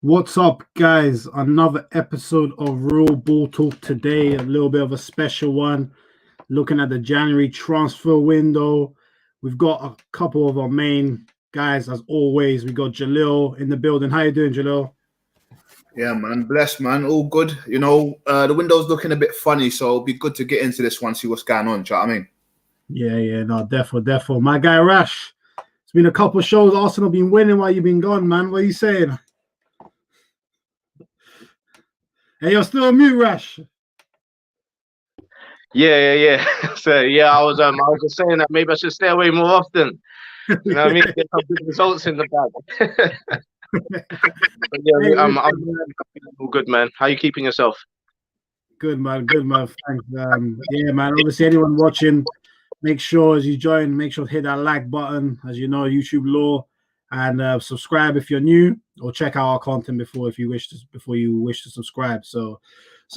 What's up, guys? Another episode of Real Ball Talk today. A little bit of a special one. Looking at the January transfer window. We've got a couple of our main guys, as always. We got Jalil in the building. How you doing, Jalil? Yeah, man. Blessed, man. All good. The window's looking a bit funny, so it'll be good to get into this one, see what's going on. Do you know what I mean? Yeah. No, definitely. My guy, Rash. It's been a couple of shows. Arsenal been winning while you've been gone, man. What are you saying? Hey, you're still on mute, Rash. Yeah. So I was just saying that maybe I should stay away more often. You know what I mean? Get some good results in the bag. But yeah, I'm all good, man. How are you keeping yourself? Good, man. Thanks. Yeah, man. Obviously, anyone watching, make sure as you join, make sure to hit that like button, as you know, YouTube law, and subscribe if you're new, or check out our content before you wish to subscribe. So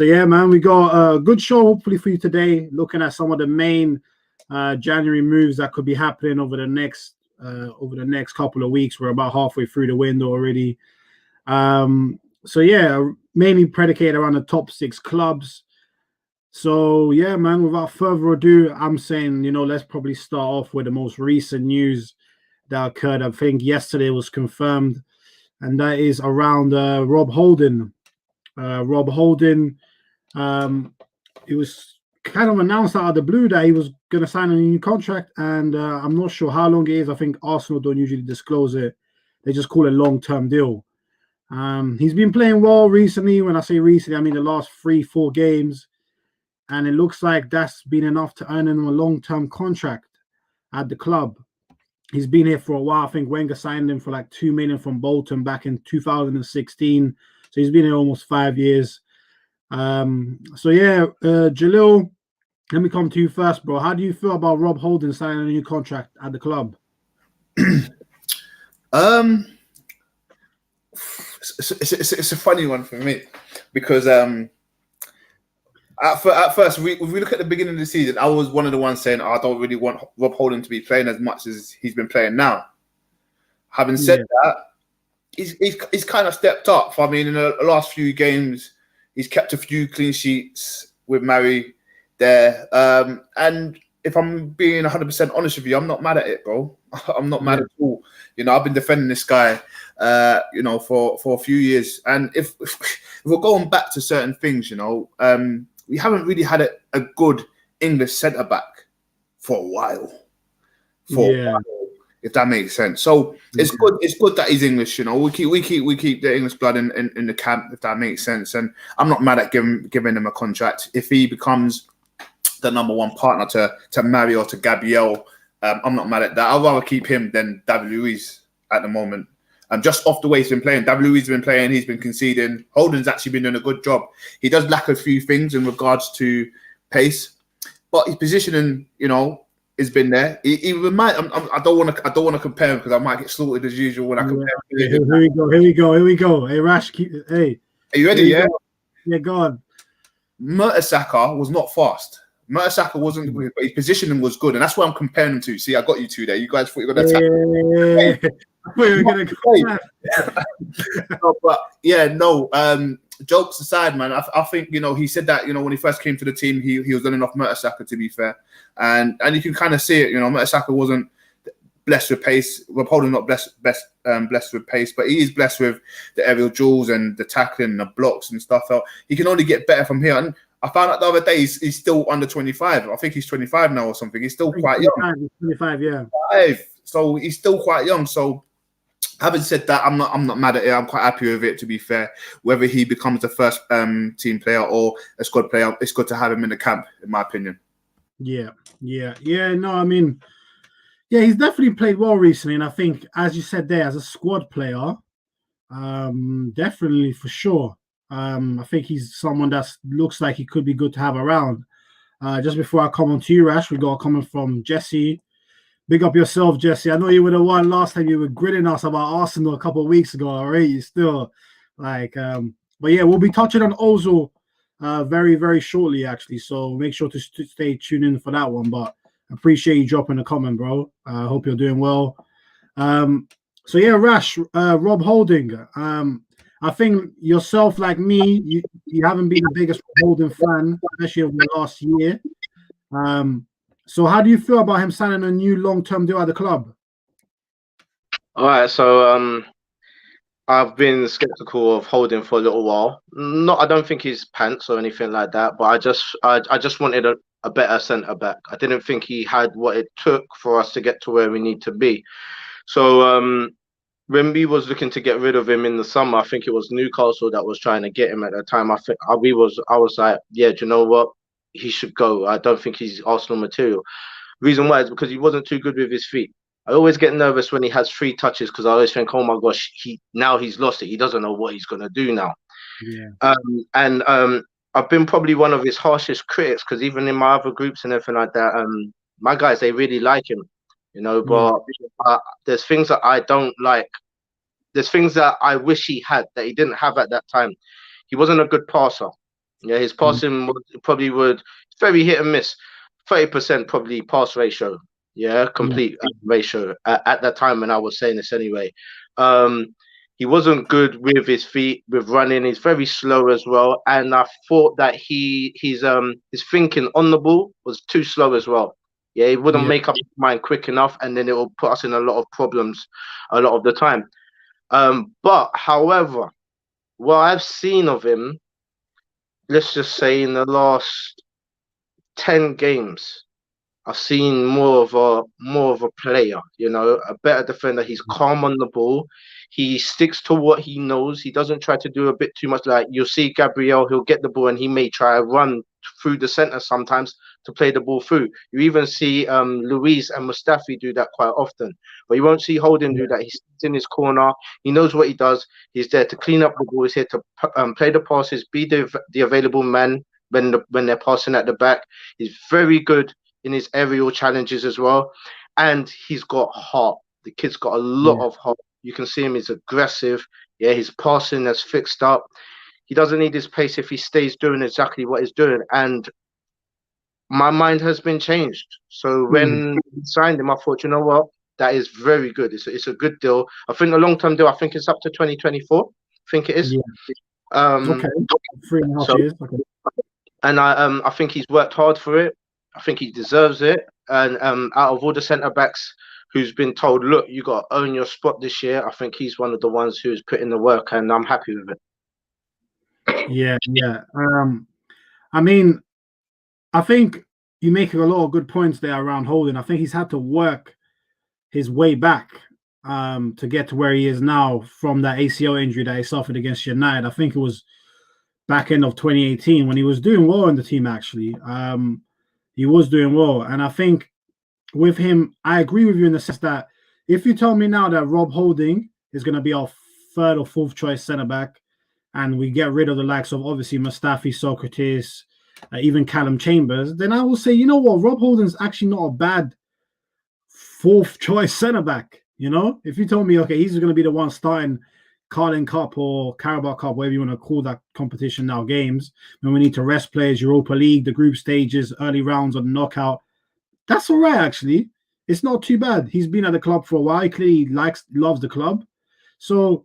yeah, man, we got a good show hopefully for you today. Looking at some of the main January moves that could be happening over the next couple of weeks. We're about halfway through the window already. So yeah, mainly predicated around the top 6 clubs. So yeah, man, without further ado, I'm saying, let's probably start off with the most recent news that occurred. I think yesterday was confirmed, and that is around Rob Holding. It was kind of announced out of the blue that he was going to sign a new contract, and I'm not sure how long it is. I think Arsenal don't usually disclose it. They just call it a long-term deal. He's been playing well recently. When I say recently, I mean the last 3-4 games, and it looks like that's been enough to earn him a long-term contract at the club. He's been here for a while. I think Wenger signed him for like $2 million from Bolton back in 2016. So he's been here almost 5 years. So yeah, Jalil, let me come to you first, bro. How do you feel about Rob Holding signing a new contract at the club? It's a funny one for me because at first, if we look at the beginning of the season, I was one of the ones saying, I don't really want Rob Holding to be playing as much as he's been playing now. Having said that, he's kind of stepped up. I mean, in the last few games, he's kept a few clean sheets with Mary there. And if I'm being 100% honest with you, I'm not mad at it, bro. I'm not mad at all. I've been defending this guy, for a few years. And if we're going back to certain things, we haven't really had a good English centre-back for a while. If that makes sense. So it's good that he's English, We keep the English blood in the camp, if that makes sense. And I'm not mad at giving him a contract. If he becomes the number one partner to Mari or to Gabriel, I'm not mad at that. I'd rather keep him than David Luiz at the moment. Just off the way he's been playing. David Luiz has been playing, he's been conceding. Holden's actually been doing a good job. He does lack a few things in regards to pace, but his positioning, has been there. He might. I don't want to compare him because I might get slaughtered as usual when I compare him. Here we go. Hey, Rash, hey. Are you ready? Yeah. Yeah, go on. Mertesacker was not fast. Mertesacker wasn't, but his positioning was good, and that's what I'm comparing him to. See, I got you two there. You guys thought you were going to attack. We're going to go. Jokes aside, man, I think, he said that, when he first came to the team, he was running off Mertesacker, to be fair. And you can kind of see it, Mertesacker wasn't blessed with pace. Rob Holding not blessed with pace, but he is blessed with the aerial duels and the tackling and the blocks and stuff. So he can only get better from here. And I found out the other day he's still under 25. I think he's 25 now or something. He's still quite young. He's 25, yeah. So he's still quite young. So having said that, I'm not mad at it. I'm quite happy with it, to be fair. Whether he becomes the first team player or a squad player, it's good to have him in the camp, in my opinion. Yeah. No, I mean, yeah, he's definitely played well recently, and I think, as you said there, as a squad player, definitely for sure. I think he's someone that looks like he could be good to have around. Just before I come on to you, Rash, we got a comment from Jesse. Big up yourself, Jesse. I know you were the one last time you were gritting us about Arsenal a couple of weeks ago. All right, you still but yeah, we'll be touching on Ozil very, very shortly, actually. So make sure to stay tuned in for that one. But I appreciate you dropping a comment, bro. I hope you're doing well. So yeah, Rash, Rob Holding. I think yourself, like me, you haven't been the biggest Holding fan, especially over the last year. So how do you feel about him signing a new long-term deal at the club? All right, so I've been skeptical of Holding for a little while. I don't think he's pants or anything like that, but I just wanted a better centre back. I didn't think he had what it took for us to get to where we need to be. So when we was looking to get rid of him in the summer, I think it was Newcastle that was trying to get him at that time. I was like, yeah, do you know what? He should go. I don't think he's Arsenal material. Reason why is because he wasn't too good with his feet. I always get nervous when he has 3 touches because I always think, oh my gosh, he's lost it. He doesn't know what he's gonna do now. Yeah. And I've been probably one of his harshest critics because even in my other groups and everything like that, my guys, they really like him, you know. But there's things that I don't like. There's things that I wish he had that he didn't have at that time. He wasn't a good passer. Yeah, his passing would very hit and miss. 30% probably pass ratio. Yeah, complete ratio at that time when I was saying this anyway. He wasn't good with his feet, with running. He's very slow as well. And I thought that his thinking on the ball was too slow as well. Yeah, he wouldn't make up his mind quick enough, and then it will put us in a lot of problems a lot of the time. But however, what I've seen of him, let's just say in the last 10 games, I've seen more of a player, you know, a better defender. He's calm on the ball. He sticks to what he knows. He doesn't try to do a bit too much. Like you'll see Gabriel, he'll get the ball and he may try to run through the center sometimes to play the ball through. You even see Luis and Mustafi do that quite often, but you won't see Holding do that. He sits in his corner. He knows what he does. He's there to clean up the ball. He's here to play the passes, be the available man when they're passing at the back. He's very good in his aerial challenges as well, and he's got heart. The kid's got a lot of heart. You can see him, he's aggressive. Yeah, his passing has fixed up. He doesn't need his pace if he stays doing exactly what he's doing. And my mind has been changed. So when we signed him, I thought, you know what? That is very good. It's a good deal. I think the long-term deal, I think it's up to 2024. I think it is. Yeah. Okay. 3.5 years. Okay. And I think he's worked hard for it. I think he deserves it. And out of all the centre-backs who's been told, look, you got to own your spot this year, I think he's one of the ones who's put in the work, and I'm happy with it. Yeah. I mean, I think you make a lot of good points there around Holding. I think he's had to work his way back to get to where he is now from that ACL injury that he suffered against United. I think it was back end of 2018 when he was doing well in the team, actually. He was doing well. And I think with him, I agree with you in the sense that if you tell me now that Rob Holding is going to be our 3rd or 4th choice centre-back and we get rid of the likes of obviously Mustafi, Socrates, even Callum Chambers, then I will say, you know what, Rob Holding's actually not a bad 4th choice centre-back. You know, if you told me, okay, he's going to be the one starting Carling Cup or Carabao Cup, whatever you want to call that competition now, games, when we need to rest players, Europa League, the group stages, early rounds or the knockout, that's all right, actually. It's not too bad. He's been at the club for a while. He clearly loves the club. So,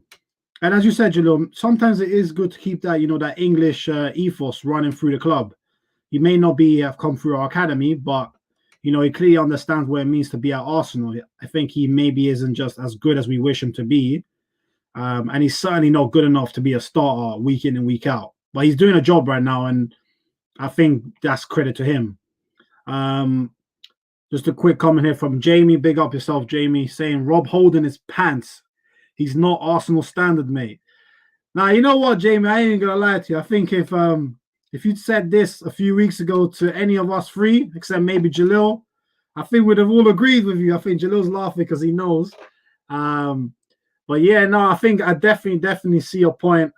and as you said, Jalil, sometimes it is good to keep that, you know, that English ethos running through the club. He may not have come through our academy, but, you know, he clearly understands what it means to be at Arsenal. I think he maybe isn't just as good as we wish him to be. And he's certainly not good enough to be a starter week in and week out. But he's doing a job right now, and I think that's credit to him. Just a quick comment here from Jamie. Big up yourself, Jamie, saying Rob Holding is pants. He's not Arsenal standard, mate. Now, you know what, Jamie? I ain't gonna lie to you. I think if you'd said this a few weeks ago to any of us 3, except maybe Jalil, I think we'd have all agreed with you. I think Jalil's laughing because he knows. But yeah, no, I think I definitely see your point.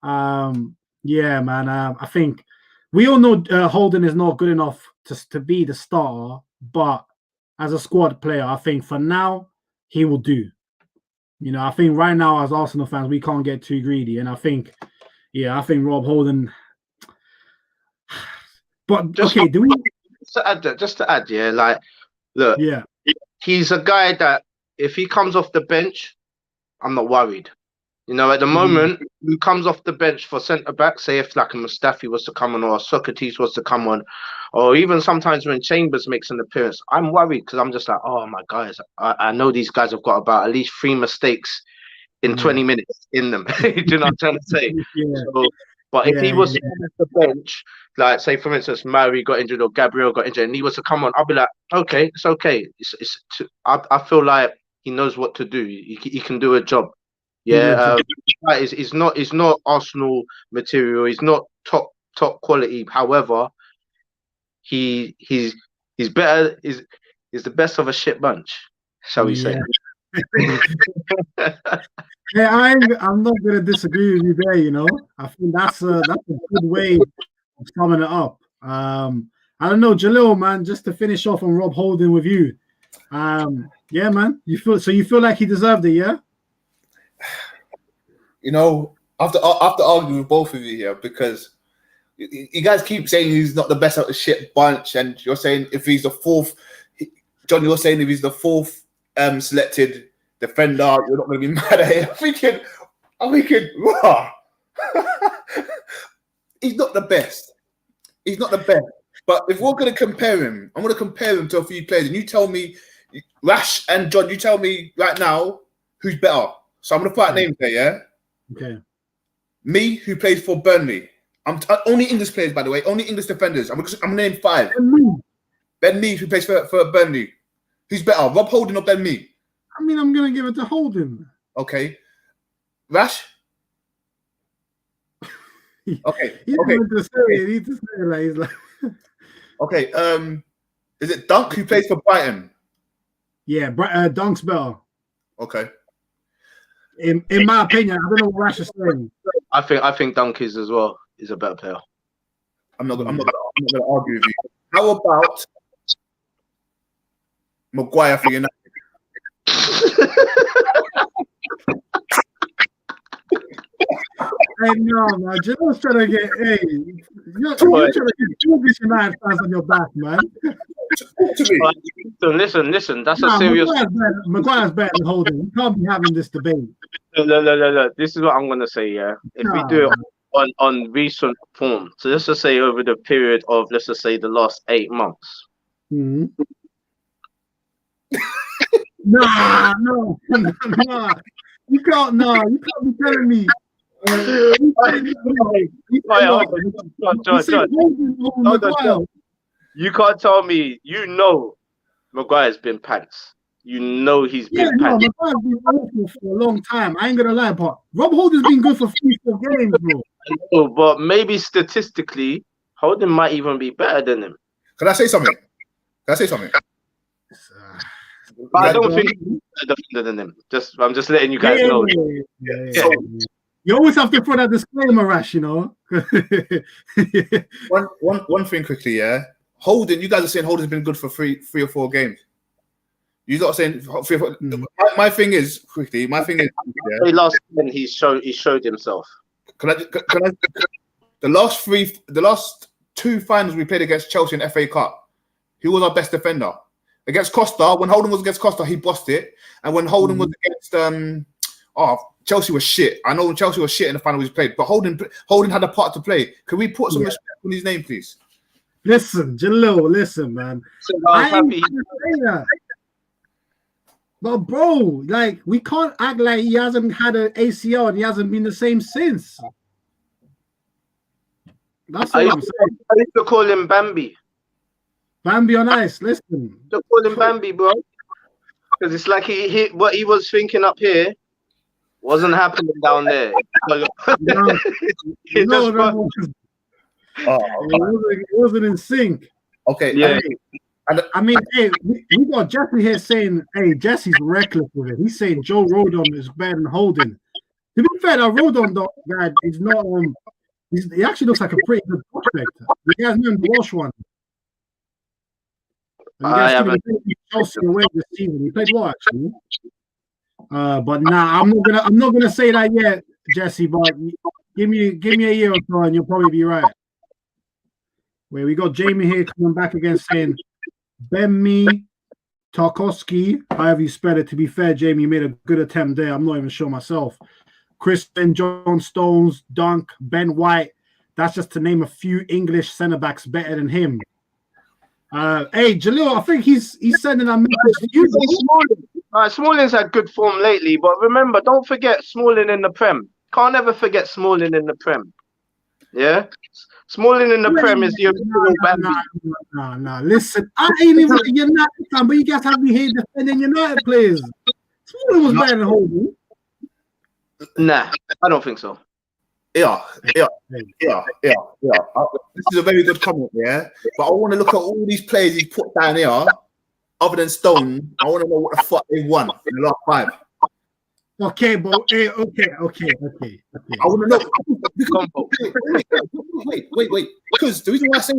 Yeah, man. I think we all know Holding is not good enough to be the starter, but as a squad player, I think for now he will do. You know, I think right now as Arsenal fans, we can't get too greedy, and I think Rob Holding. But just to add, yeah, like, look, yeah, he's a guy that if he comes off the bench, I'm not worried. You know, at the moment, who comes off the bench for centre back, say if like a Mustafi was to come on or a Socrates was to come on, or even sometimes when Chambers makes an appearance, I'm worried because I'm just like, oh my guys, I know these guys have got about at least 3 mistakes in 20 minutes in them. Do you know what I'm trying to say? So, but if he was to come off the bench, like say for instance, Murray got injured or Gabriel got injured, and he was to come on, I'll be like, okay, it's okay. I feel like he knows what to do. He can do a job. Yeah, it's not Arsenal material. He's not top quality. However, he's better. Is the best of a shit bunch, shall we say? Hey, I'm not gonna disagree with you there. You know, I think that's a good way of summing it up. I don't know, Jalil, man. Just to finish off on Rob Holding with you. Yeah, man. You feel like he deserved it, yeah? You know, after arguing with both of you here, because you guys keep saying he's not the best out of the shit bunch, and you're saying if he's the fourth, John, you're saying if he's the fourth selected defender, you're not going to be mad at him. I'm thinking, wow. He's not the best. He's not the best. But if we're going to compare him, I'm going to compare him to a few players, and you tell me, Rash and John, you tell me right now who's better. So I'm going to put out names there, yeah? Okay. Me, who plays for Burnley. I'm only English players, by the way. Only English defenders. I'm going to name 5. Ben Mee, who plays for Burnley. Who's better, Rob Holding or Ben Mee? I mean, I'm going to give it to Holding. Okay. Rash? Okay. He okay. to say it. He to say it like he's like. Okay. Is it Dunk who plays for Brighton? Yeah, Dunk's better. Okay. In my opinion, I don't know what Rash is saying. I think Dunk is as well. Is a better player. I'm not gonna argue with you. How about Maguire for United? Hey, no, man. Jill's trying to get you're trying to get 2 United fans on your back, man. Listen. That's a serious. Maguire's better than Holding. You can't be having this debate. No. This is what I'm gonna say. Yeah, if we do it on recent form, so let's just say over the period of let's just say the last 8 months. Mm-hmm. Nah. You can't be telling me. You can't tell me. You know, Maguire's been pants. You know he's been pants. Maguire's been awful for a long time. I ain't gonna lie, but Rob Holding's been good for 3-4 games, bro. know, but maybe statistically, Holding might even be better than him. Can I say something? But I don't think he's better than him. I'm just letting you guys know. Yeah. You always have to put that disclaimer, Rash, you know. One thing quickly, yeah. Holding, you guys are saying Holding's been good for three or 4 games. You're not saying 3 or 4. My thing is last time he showed himself. Can I? The last 2 finals we played against Chelsea in FA Cup, who was our best defender? Against Costa, when Holding was against Costa, he bossed it. And when Holding was against Chelsea was shit. I know when Chelsea was shit in the final we played, but Holding had a part to play. Can we put some respect on his name, please? Listen, Jalil, listen, man. But bro, like we can't act like he hasn't had an ACL and he hasn't been the same since. That's what I'm saying. I used to call him Bambi. Bambi on ice. Listen. To call him Bambi, bro. Because it's like what he was thinking up here wasn't happening down there. It wasn't in sync. Okay. Yeah. I mean, hey, we got Jesse here saying, hey, Jesse's reckless with it. He's saying Joe Rodon is better than Holding. To be fair, that Rodon guy is not he actually looks like a pretty good prospect. You guys know the Welsh one. Chelsea away this season. He played well actually. But nah, I'm not gonna say that yet, Jesse. But give me a year or so, and you'll probably be right. Where we got Jamie here coming back again saying Ben Mee Tarkowski, however you spell it. To be fair, Jamie, you made a good attempt there. I'm not even sure myself. Christian, John Stones, Dunk, Ben White. That's just to name a few English centre backs better than him. Hey, Jalil, I think he's sending a message to you. Smalling's had good form lately, but remember, don't forget Smalling in the Prem. Can't ever forget Smalling in the Prem. Yeah? Smalling in the Prem is the original Bambi. No. Listen, I ain't even a United fan, but you guys have me here defending United players. Smalling was better than Holding. Nah, I don't think so. Yeah. This is a very good comment, yeah. But I want to look at all these players he's put down here, other than Stone. I want to know what the fuck they won in the last 5. Okay, but okay. I want to know. Wait. Because the reason why I say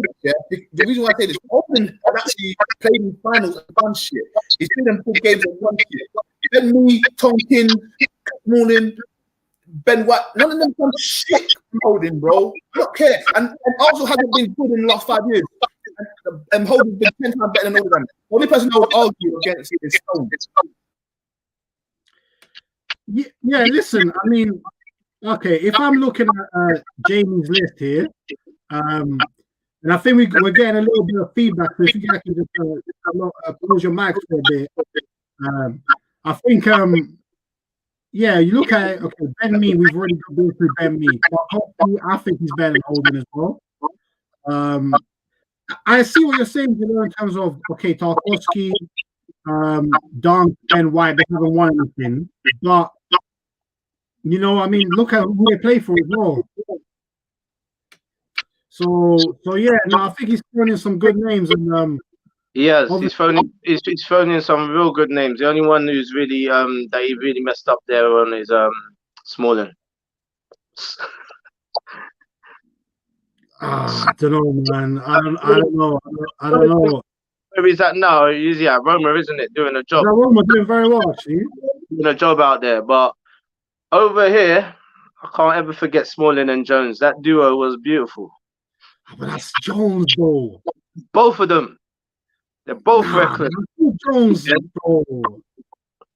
this, Open has actually played in finals and done shit. He's played in full games and won shit. Then me, Tonkin, Smalling, Ben White, none of them done shit from Holding, bro. I don't care. And also hasn't been good in the last 5 years. And Holding's been 10 times better than all of them. The only person I would argue against is Stone. Yeah, listen, I mean, okay, if I'm looking at Jamie's list here, and I think we're getting a little bit of feedback, so if you guys can just close your mics for a bit. I think, you look at it, okay, Ben Mee, we've already been through Ben Mee, but hopefully I think he's better than Holding as well. I see what you're saying, you know, in terms of, okay, Tarkowski, Dunk, Ben White, they haven't won anything, but you know, I mean, look at who they play for as well. So yeah, no, I think he's throwing in some good names, and yes, he's thrown in some real good names. The only one who's really that he really messed up there on is Smalling. I don't know, man. I don't know. Where is that now? He's Roma, isn't it? Doing a job. Yeah, Roma doing very well, actually. Doing a job out there, but over here, I can't ever forget Smalling and Jones. That duo was beautiful. But that's Jones, though. Both of them. They're both reckless. Jones, bro.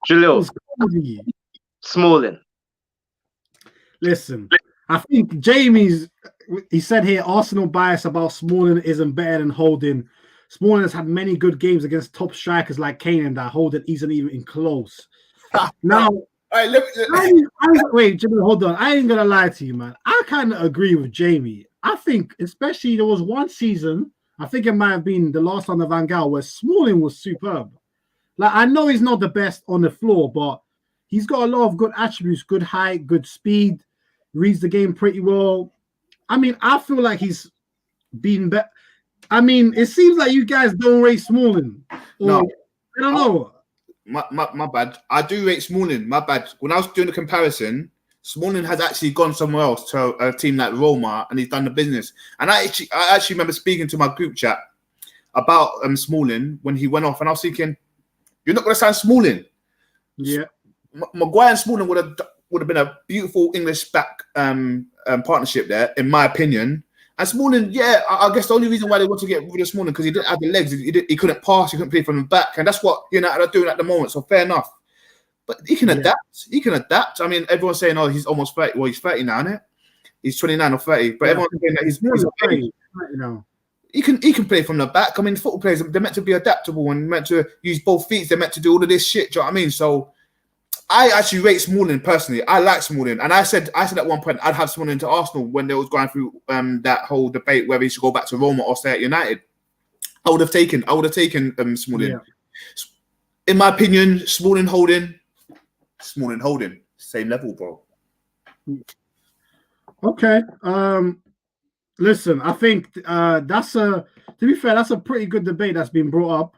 Jalil. Smalling. Listen, I think Jamie's, he said here, Arsenal bias about Smalling isn't better than Holding. Smalling has had many good games against top strikers like Kane, and that Holding isn't even close. Now, all right, wait, Jimmy, hold on. I ain't gonna lie to you, man. I kind of agree with Jamie. I think, especially there was one season, I think it might have been the last under Van Gaal, where Smalling was superb. Like, I know he's not the best on the floor, but he's got a lot of good attributes, good height, good speed, reads the game pretty well. I mean, I feel like he's been better. I mean, it seems like you guys don't rate Smalling. No. I don't know. My bad. I do rate Smalling. My bad. When I was doing the comparison, Smalling has actually gone somewhere else to a team like Roma, and he's done the business. And I actually remember speaking to my group chat about Smalling when he went off, and I was thinking, you're not going to sign Smalling. Yeah. Maguire and Smalling would have been a beautiful English back partnership there, in my opinion. And Smalling, I guess the only reason why they want to get rid of Smalling because he didn't have the legs, he couldn't pass, he couldn't play from the back, and that's what United are doing at the moment. So fair enough, but he can adapt. He can adapt. I mean, everyone's saying, "Oh, he's almost 30." Well, he's 30 now, isn't it? He's 29 or 30, but everyone's saying that he's 30. You know, he can play from the back. I mean, football players, they're meant to be adaptable and meant to use both feet. They're meant to do all of this shit. Do you know what I mean? So I actually rate Smalling personally. I like Smalling, and I said at one point I'd have Smalling to Arsenal when they was going through that whole debate whether he should go back to Roma or stay at United. I would have taken Smalling. Yeah. In my opinion, Smalling Holding, same level, bro. Okay. Listen, I think to be fair, that's a pretty good debate that's been brought up.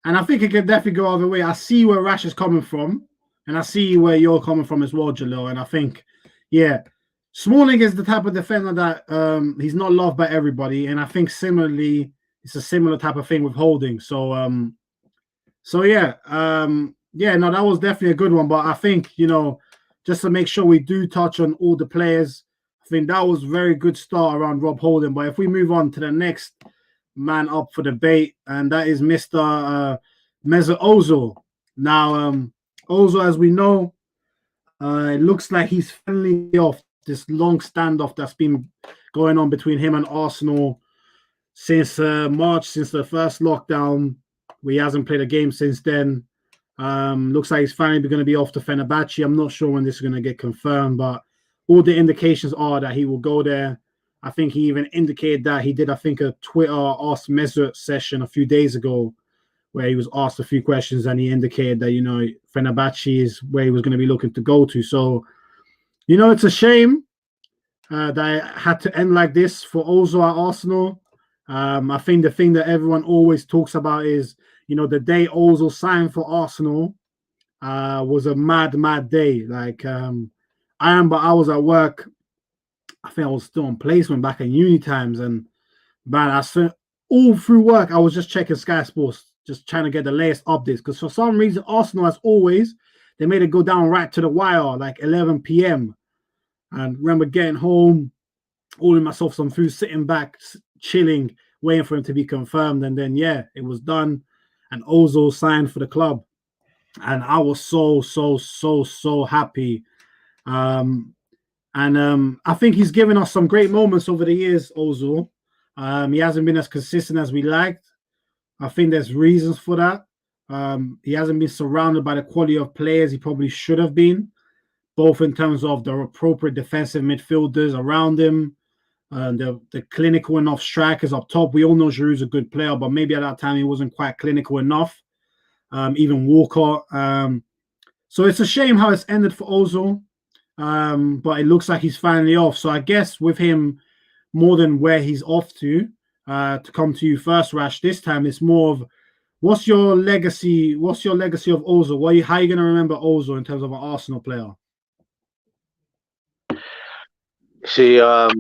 And I think it can definitely go either way. I see where Rash is coming from, and I see where you're coming from as well, Jalil. And I think, Smalling is the type of defender that he's not loved by everybody. And I think similarly, it's a similar type of thing with Holding. So that was definitely a good one. But I think, just to make sure we do touch on all the players, I think that was a very good start around Rob Holding. But if we move on to the next man up for debate, and that is Mr. Mesut Ozil. Now, Ozil, as we know, It looks like he's finally off this long standoff that's been going on between him and Arsenal since March, since the first lockdown. He hasn't played a game since then. Looks like he's finally going to be off to Fenerbahce. I'm not sure when this is going to get confirmed, but all the indications are that he will go there. I think he even indicated that he did, I think, a Twitter Ask Mesut session a few days ago where he was asked a few questions and he indicated that, Fenerbahce is where he was going to be looking to go to. So, it's a shame that it had to end like this for Ozil at Arsenal. I think the thing that everyone always talks about is, the day Ozil signed for Arsenal was a mad day. Like, I was at work. I think I was still on placement back in uni times. And, man, I spent all through work, I was just checking Sky Sports, just trying to get the latest updates. Because for some reason, Arsenal, as always, they made it go down right to the wire, like 11 p.m. And remember getting home, ordering myself some food, sitting back, chilling, waiting for him to be confirmed. And then, it was done. And Ozil signed for the club. And I was so happy. I think he's given us some great moments over the years, Ozil. He hasn't been as consistent as we liked. I think there's reasons for that. He hasn't been surrounded by the quality of players he probably should have been, both in terms of the appropriate defensive midfielders around him, the clinical enough strikers up top. We all know Giroud's a good player, but maybe at that time he wasn't quite clinical enough. Even Walker. So it's a shame how it's ended for Ozil, but it looks like he's finally off. So I guess with him more than where he's off to come to you first, Rash, this time it's more of what's your legacy? What's your legacy of Ozil? How are you going to remember Ozil in terms of an Arsenal player? See, I'm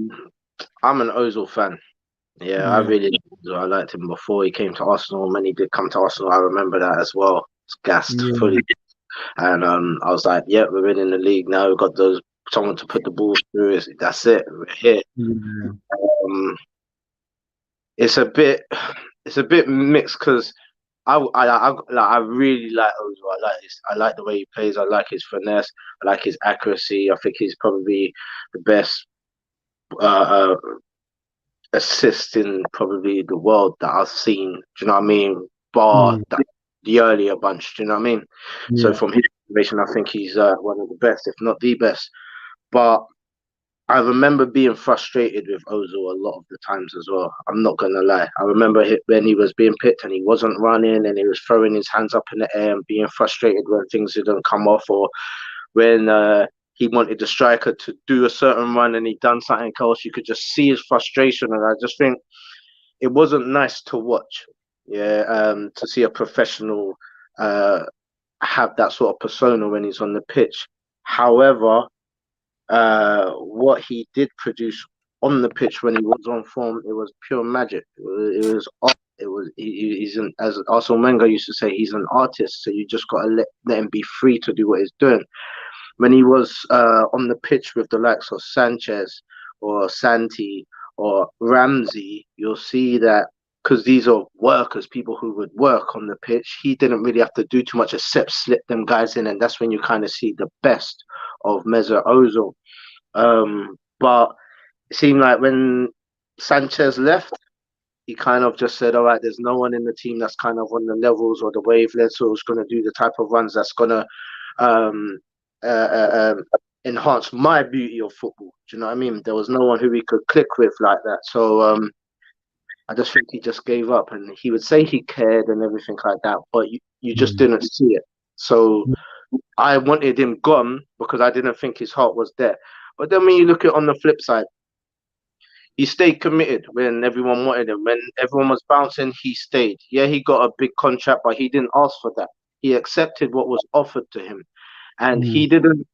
an Ozil fan. Yeah, I really I liked him before he came to Arsenal. When he did come to Arsenal, I remember that as well. It's gassed fully. And I was like, we're winning the league now. We've got someone to put the ball through. That's it. We're here. It's a bit mixed because I really like Ozil. I like the way he plays. I like his finesse. I like his accuracy. I think he's probably the best assist in probably the world that I've seen. Do you know what I mean? Bar the earlier bunch. Do you know what I mean? So from his observation, I think he's one of the best, if not the best. But I remember being frustrated with Ozil a lot of the times as well. I'm not going to lie. I remember when he was being picked and he wasn't running and he was throwing his hands up in the air and being frustrated when things didn't come off, or when he wanted the striker to do a certain run and he done something else. You could just see his frustration. And I just think it wasn't nice to watch. To see a professional have that sort of persona when he's on the pitch. However, what he did produce on the pitch when he was on form, it was pure magic. As Arsene Wenger used to say, he's an artist, so you just got to let him be free to do what he's doing. When he was on the pitch with the likes of Sanchez or Santi or Ramsey, you'll see that because these are workers, people who would work on the pitch, he didn't really have to do too much except slip them guys in, and that's when you kind of see the best of Mesut Ozil. But it seemed like when Sanchez left, he kind of just said, all right, there's no one in the team that's kind of on the levels or the wavelengths who's going to do the type of runs that's going to enhance my beauty of football. Do you know what I mean? There was no one who we could click with like that. So I just think he just gave up, and he would say he cared and everything like that, but you just didn't see it. So I wanted him gone because I didn't think his heart was there. But then when you look at it on the flip side, he stayed committed when everyone wanted him. When everyone was bouncing, he stayed. Yeah, he got a big contract, but he didn't ask for that. He accepted what was offered to him. And he didn't,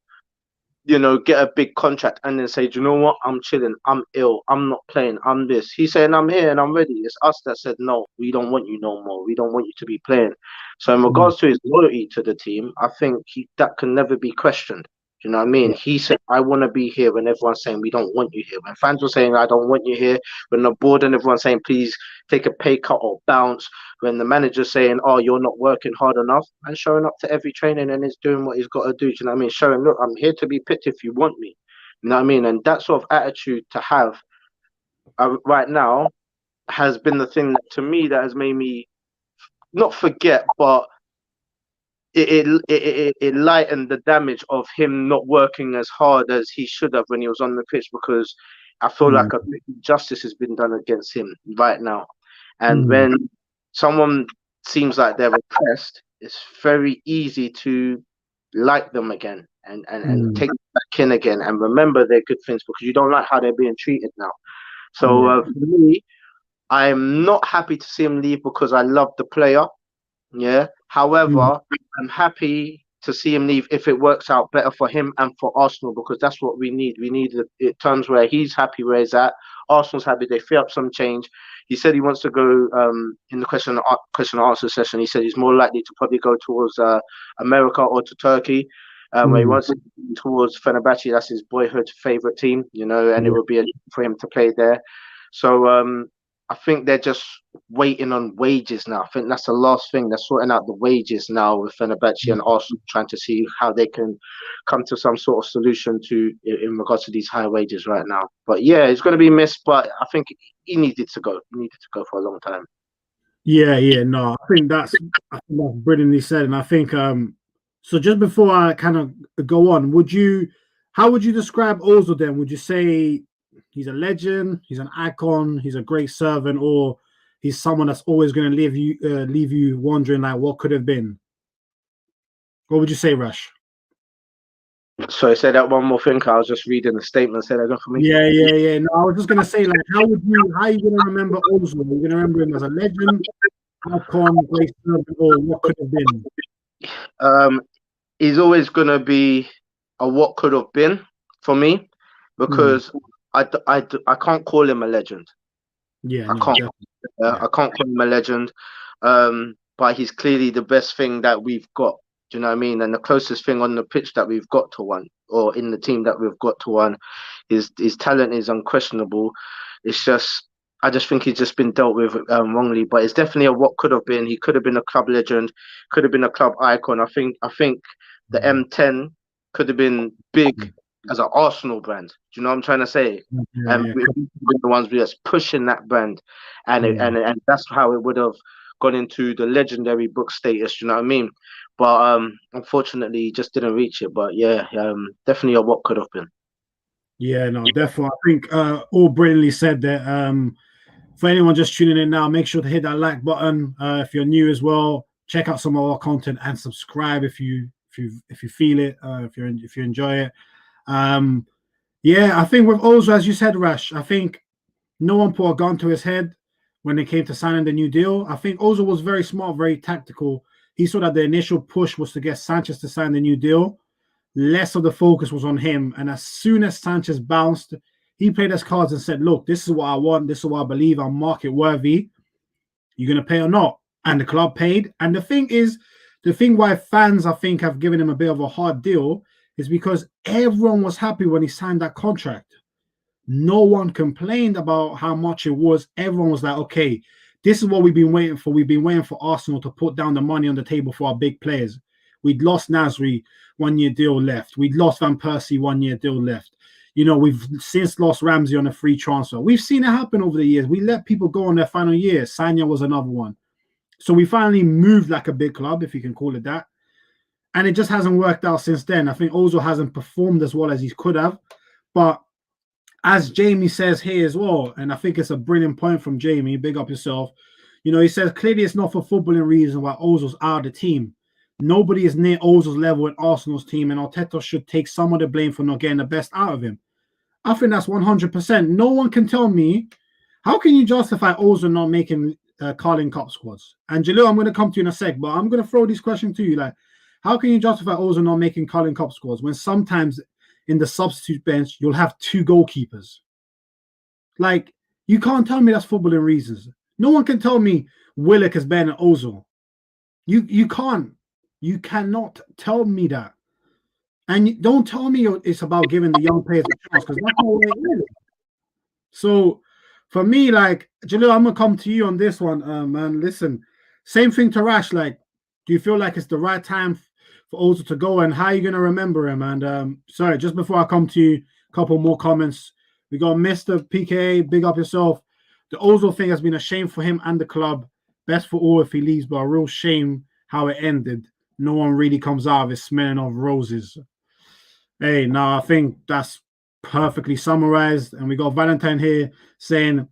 get a big contract and then say, do you know what? I'm chilling. I'm ill. I'm not playing. I'm this. He's saying, I'm here and I'm ready. It's us that said, no, we don't want you no more. We don't want you to be playing. So in regards to his loyalty to the team, I think that can never be questioned. Do you know what I mean? He said, I want to be here when everyone's saying we don't want you here. When fans were saying, I don't want you here. When the board and everyone's saying, please take a pay cut or bounce. When the manager's saying, oh, you're not working hard enough. And showing up to every training and he's doing what he's got to do. Do you know what I mean? Showing, look, I'm here to be picked if you want me. You know what I mean? And that sort of attitude to have right now has been the thing that, to me, that has made me not forget, but it lightened the damage of him not working as hard as he should have when he was on the pitch, because I feel like a big injustice has been done against him right now. And when someone seems like they're oppressed, it's very easy to like them again and take them back in again and remember their good things, because you don't like how they're being treated now. So for me, I'm not happy to see him leave because I love the player. Yeah. However, I'm happy to see him leave if it works out better for him and for Arsenal, because that's what we need. We need it terms where he's happy where he's at. Arsenal's happy. They free up some change. He said he wants to go in the question and answer session. He said he's more likely to probably go towards America or to Turkey. Where he wants to go towards Fenerbache. That's his boyhood favorite team, you know, and it would be for him to play there. So I think they're just waiting on wages now. I think that's the last thing. They're sorting out the wages now with Fenerbahce and Arsenal, trying to see how they can come to some sort of solution in regards to these high wages right now. But yeah, it's going to be missed, but I think he needed to go. He needed to go for a long time. Yeah, no, I think that's brilliantly said. And I think so just before I kind of go on, how would you describe Ozil then? Would you say he's a legend, he's an icon, he's a great servant, or he's someone that's always going to leave you wondering like what could have been? What would you say, Rush? So say that one more thing. I was just reading the statement. Say that again for me. Yeah. No, I was just gonna say, like, how are you gonna remember Ozil? Are you gonna remember him as a legend, icon, great servant, or what could have been? He's always gonna be a what could have been for me, because I can't call him a legend. I can't call him a legend. But he's clearly the best thing that we've got. Do you know what I mean? And the closest thing on the pitch that we've got to one, or in the team that we've got to one, his talent is unquestionable. It's just, I just think he's just been dealt with wrongly. But it's definitely a what could have been. He could have been a club legend, could have been a club icon. I think the M10 could have been big as an Arsenal brand. Do you know what I'm trying to say? And we've been the ones just pushing that brand, and that's how it would have gone into the legendary book status. You know what I mean? But unfortunately, he just didn't reach it. But yeah, definitely a what could have been. Yeah, no, definitely. I think all brilliantly said that. For anyone just tuning in now, make sure to hit that like button. If you're new as well, check out some of our content and subscribe if you feel it, if you enjoy it. Yeah, I think with Ozil, as you said, Rash, I think no one put a gun to his head when it came to signing the new deal. I think Ozil was very smart, very tactical. He saw that the initial push was to get Sanchez to sign the new deal. Less of the focus was on him. And as soon as Sanchez bounced, he played his cards and said, look, this is what I want. This is what I believe. I'm market worthy. You're going to pay or not? And the club paid. And the thing why fans, I think, have given him a bit of a hard deal is because everyone was happy when he signed that contract. No one complained about how much it was. Everyone was like, okay, this is what we've been waiting for. We've been waiting for Arsenal to put down the money on the table for our big players. We'd lost Nasri, 1 year deal left. We'd lost Van Persie, 1 year deal left. You know, we've since lost Ramsey on a free transfer. We've seen it happen over the years. We let people go on their final year. Sanya was another one. So we finally moved like a big club, if you can call it that. And it just hasn't worked out since then. I think Ozil hasn't performed as well as he could have. But as Jamie says here as well, and I think it's a brilliant point from Jamie, big up yourself. You know, he says, clearly it's not for footballing reasons why Ozil's out of the team. Nobody is near Ozil's level in Arsenal's team, and Arteta should take some of the blame for not getting the best out of him. I think that's 100%. No one can tell me, how can you justify Ozil not making Carling Cup squads? And Jalil, I'm going to come to you in a sec, but I'm going to throw this question to you. Like, how can you justify Ozil not making Carling Cup squads when sometimes in the substitute bench, you'll have 2 goalkeepers? Like, you can't tell me that's footballing reasons. No one can tell me Willock is better than Ozil. You can't. You cannot tell me that. And don't tell me it's about giving the young players a chance, because that's not what it is. So for me, like, Jalil, I'm gonna come to you on this one, man. Listen, same thing to Rash. Like, do you feel like it's the right time for Ozil to go, and how are you gonna remember him? And sorry, just before I come to you, a couple more comments. We got Mr. PKA, big up yourself. The Ozil thing has been a shame for him and the club. Best for all if he leaves, but a real shame how it ended. No one really comes out of it smelling of roses. Hey, now I think that's perfectly summarized. And we got Valentine here saying,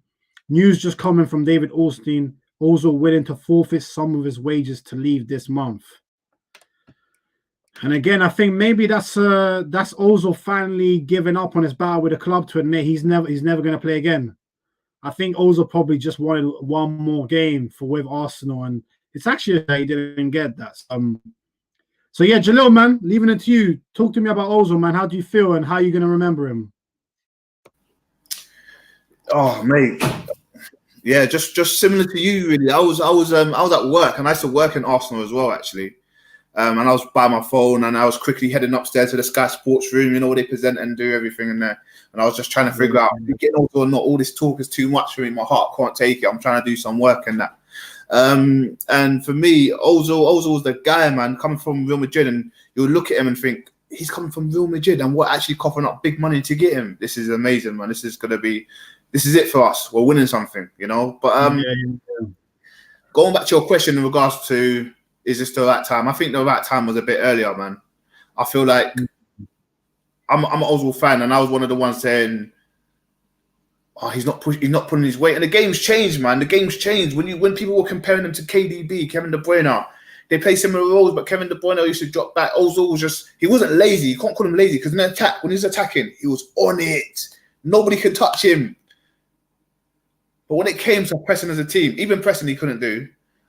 news just coming from David Ornstein, Ozil willing to forfeit some of his wages to leave this month. And again, I think maybe that's Ozil finally giving up on his battle with the club to admit he's never going to play again. I think Ozil probably just wanted one more game with Arsenal, and it's actually he didn't get that. So yeah, Jalil, man, leaving it to you. Talk to me about Ozil, man. How do you feel, and how are you going to remember him? Oh, mate, yeah, just similar to you, really. I was at work, and I used to work in Arsenal as well, actually. And I was by my phone, and I was quickly heading upstairs to the Sky Sports room, where they present and do everything in there. And I was just trying to figure out, getting Ozil or not. All this talk is too much for me. My heart can't take it. I'm trying to do some work in that. And for me, Ozil was the guy, man, coming from Real Madrid, and you'll look at him and think, he's coming from Real Madrid, and we're actually coughing up big money to get him. This is amazing, man. This is it for us. We're winning something, But going back to your question in regards to, is this the right time? I think the right time was a bit earlier, man. I feel like I'm an Ozil fan, and I was one of the ones saying, "Oh, he's not putting his weight." And the game's changed, man. The game's changed. When people were comparing him to KDB, Kevin De Bruyne, they play similar roles, but Kevin De Bruyne used to drop back. Ozil was he wasn't lazy. You can't call him lazy, because when he's attacking, he was on it. Nobody could touch him. But when it came to pressing as a team, even pressing he couldn't do.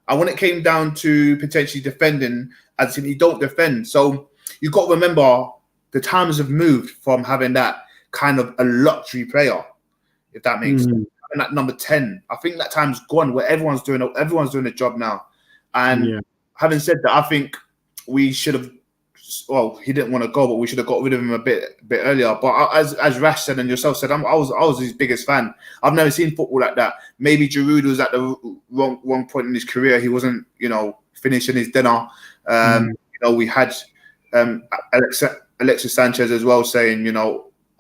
And when it came down to potentially defending as a team, he don't defend. So you've got to remember, the times have moved from having that kind of a luxury player, if that makes sense. Having that number 10, I think that time's gone, where everyone's doing a job now. And having said that, I think we should have. Well, he didn't want to go, but we should have got rid of him a bit earlier. But as Rash said and yourself said, I was his biggest fan. I've never seen football like that. Maybe Giroud was at the wrong point in his career. He wasn't, finishing his dinner. We had Alexis Sanchez as well saying,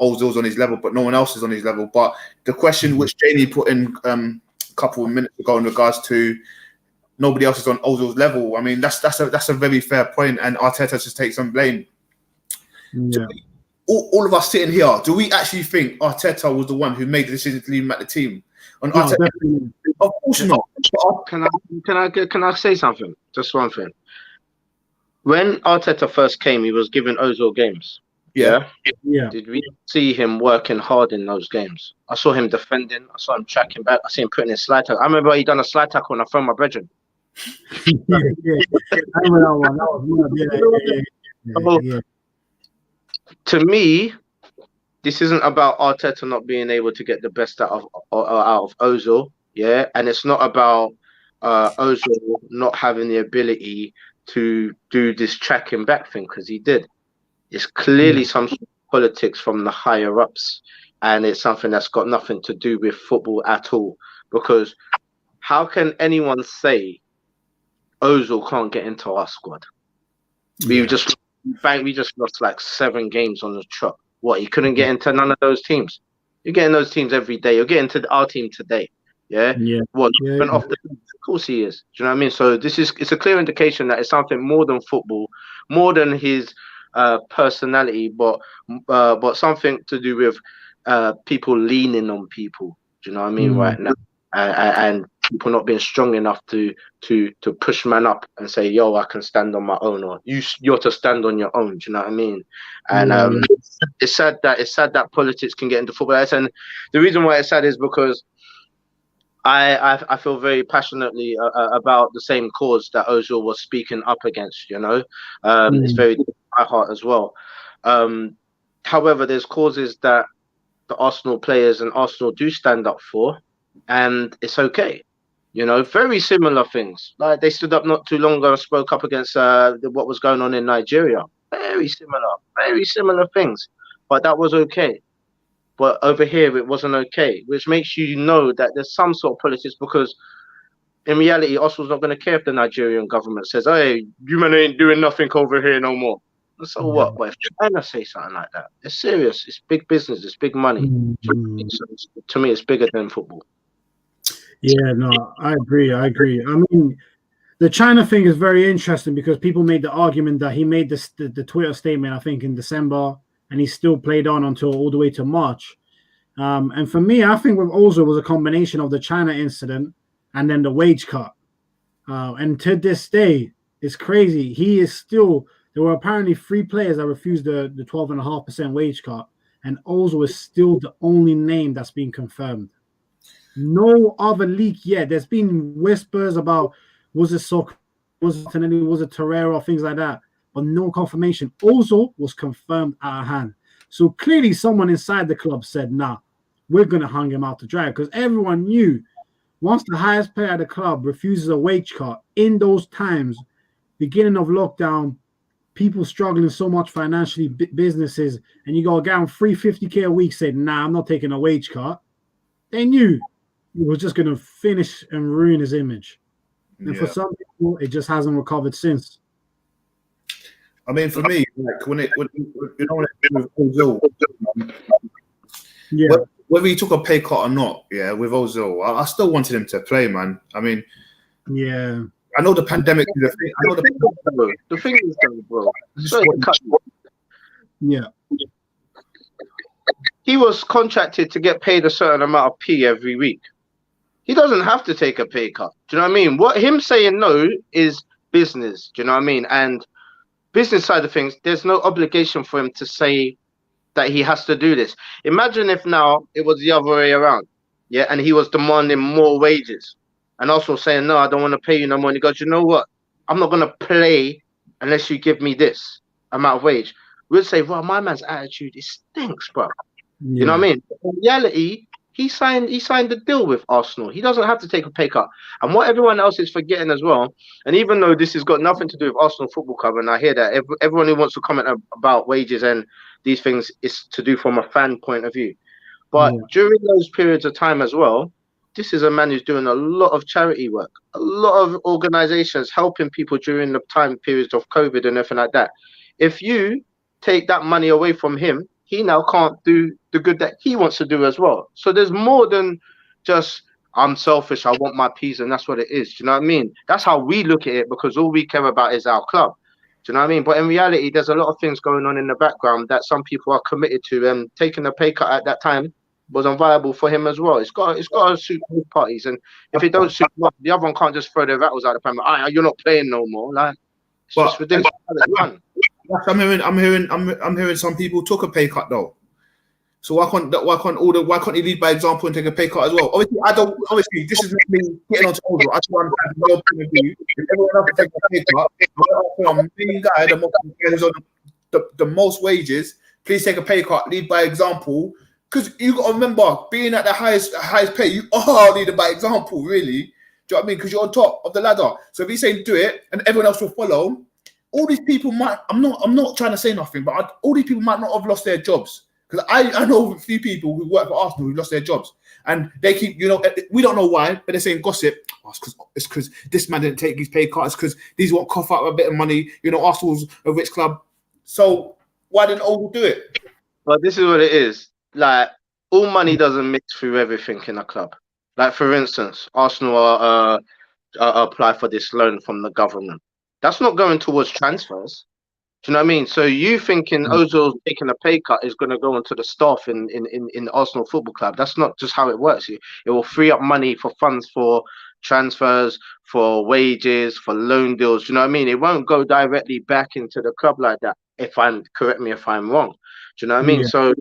Ozil's on his level, but no one else is on his level. But the question which Jamie put in a couple of minutes ago in regards to nobody else is on Ozil's level, I mean, that's a very fair point, and Arteta just takes some blame. Yeah. All of us sitting here, do we actually think Arteta was the one who made the decision to leave him at the team? And No, Arteta, definitely. of course not. Can I say something? Just one thing. When Arteta first came, he was giving Ozil games. Yeah. Did we see him working hard in those games? I saw him defending. I saw him tracking back. I see him putting in slide tackle. I remember he done a slide tackle and I thrown my brethren. I remember that one. To me, this isn't about Arteta not being able to get the best out of Ozil, and it's not about Ozil not having the ability to do this tracking back thing, because he did. It's clearly some sort of politics from the higher ups, and it's something that's got nothing to do with football at all. Because how can anyone say Ozil can't get into our squad? We just lost like 7 games on the trot. What, he couldn't get into none of those teams? You're getting those teams every day. You're getting to our team today. Off the, of course he is. Do you know what I mean? So it's a clear indication that it's something more than football, more than his personality, but something to do with people leaning on people. Do you know what I mean? Right now, and people not being strong enough to push man up and say, "Yo, I can stand on my own," or you're to stand on your own. Do you know what I mean? And it's sad that politics can get into football. And the reason why it's sad is because I feel very passionately about the same cause that Ozil was speaking up against. It's very deep in my heart as well. However, there's causes that the Arsenal players and Arsenal do stand up for, and it's okay. Very similar things. Like they stood up not too long ago and spoke up against what was going on in Nigeria. very similar things. But that was okay. But over here, it wasn't okay, which makes you know that there's some sort of politics, because in reality, Arsenal's not going to care if the Nigerian government says, hey, you man ain't doing nothing over here no more. And so what? But if China say something like that, it's serious. It's big business. It's big money. To me, it's bigger than football. Yeah, no, I agree. I mean, the China thing is very interesting because people made the argument that he made the Twitter statement, I think, in December, and he still played on until all the way to March. And for me, I think with Ozil was a combination of the China incident and then the wage cut. And to this day, it's crazy. He is still, there were apparently 3 players that refused the 12.5% wage cut, and Ozil is still the only name that's been confirmed. No other leak yet. There's been whispers about was it Sok, was it Tonelli, was it Torreira, things like that, but no confirmation. Ozil was confirmed out of hand. So clearly someone inside the club said, nah, we're going to hang him out to dry, because everyone knew once the highest player at the club refuses a wage cut in those times, beginning of lockdown, people struggling so much financially, businesses, and you go down 350K a week, said, nah, I'm not taking a wage cut. They knew he was just going to finish and ruin his image. And for some people, it just hasn't recovered since. I mean, for me, like when with Ozil, whether he took a pay cut or not, with Ozil, I still wanted him to play, man. I mean, I know the pandemic is a thing. I know the thing is, bro. He was contracted to get paid a certain amount of P every week. He doesn't have to take a pay cut. Do you know what I mean? What him saying no is business. Do you know what I mean? And business side of things, there's no obligation for him to say that he has to do this. Imagine if now it was the other way around, and he was demanding more wages and also saying, no, I don't want to pay you no more. And he goes, you know what? I'm not going to play unless you give me this amount of wage. We'd say, well, my man's attitude, it stinks, bro. You know what I mean? In reality, he signed the deal with Arsenal. He doesn't have to take a pay cut. And what everyone else is forgetting as well, and even though this has got nothing to do with Arsenal Football Club, and I hear that everyone who wants to comment about wages and these things is to do from a fan point of view. But during those periods of time as well, this is a man who's doing a lot of charity work, a lot of organizations helping people during the time periods of COVID and everything like that. If you take that money away from him, he now can't do the good that he wants to do as well. So there's more than just, I'm selfish, I want my piece, and that's what it is. Do you know what I mean? That's how we look at it, because all we care about is our club. Do you know what I mean? But in reality, there's a lot of things going on in the background that some people are committed to, and taking a pay cut at that time was unviable for him as well. It's got to suit both parties, and if it don't suit one, the other one can't just throw their rattles out of the pan. You're not playing no more. Like, it's just ridiculous. I'm hearing some people took a pay cut though. So why can't he lead by example and take a pay cut as well? Obviously this is me getting onto Ozil. I just want to know point of view. If everyone else take a pay cut, I'm main guy, who's on the most wages, please take a pay cut, lead by example. Because you got to remember, being at the highest pay, you are leading by example, really. Do you know what I mean? Because you're on top of the ladder. So if he's saying do it and everyone else will follow, all these people might, I'm not trying to say nothing, but all these people might not have lost their jobs. Because I know a few people who work for Arsenal who lost their jobs. And they keep, we don't know why, but they're saying gossip. Oh, it's because this man didn't take his pay cut. It's because these won't cough out a bit of money. Arsenal's a rich club. So why didn't Ozil do it? Well, this is what it is. Like, all money doesn't mix through everything in a club. Like, for instance, Arsenal apply for this loan from the government. That's not going towards transfers. Do you know what I mean? So you thinking Ozil taking a pay cut is going to go into the staff in Arsenal Football Club. That's not just how it works. It will free up money for funds for transfers, for wages, for loan deals. Do you know what I mean? It won't go directly back into the club like that. Correct me if I'm wrong. Do you know what I mean? So,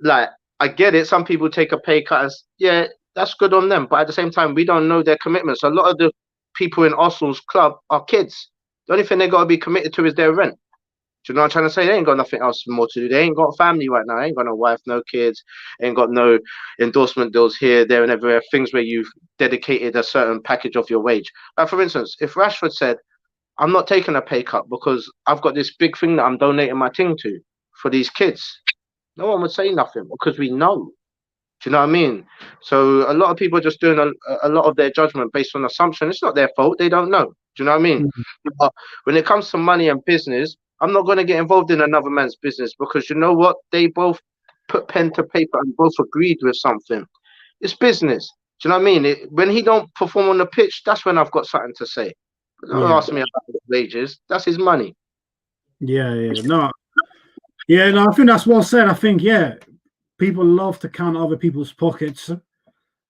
like, I get it. Some people take a pay cut as, that's good on them. But at the same time, we don't know their commitments. A lot of the people in Arsenal's club are kids. The only thing they got to be committed to is their rent. Do you know what I'm trying to say? They ain't got nothing else more to do. They ain't got family right now. They ain't got no wife, no kids. Ain't got no endorsement deals here, there, and everywhere. Things where you've dedicated a certain package of your wage. Like, for instance, if Rashford said, I'm not taking a pay cut because I've got this big thing that I'm donating my thing to for these kids. No one would say nothing because we know. Do you know what I mean? So a lot of people are just doing a lot of their judgment based on assumption. It's not their fault. They don't know. Do you know what I mean? Mm-hmm. But when it comes to money and business, I'm not going to get involved in another man's business because you know what? They both put pen to paper and both agreed with something. It's business. Do you know what I mean? When he don't perform on the pitch, that's when I've got something to say. Don't ask me about his wages. That's his money. Yeah. No, I think that's well said. I think, people love to count other people's pockets.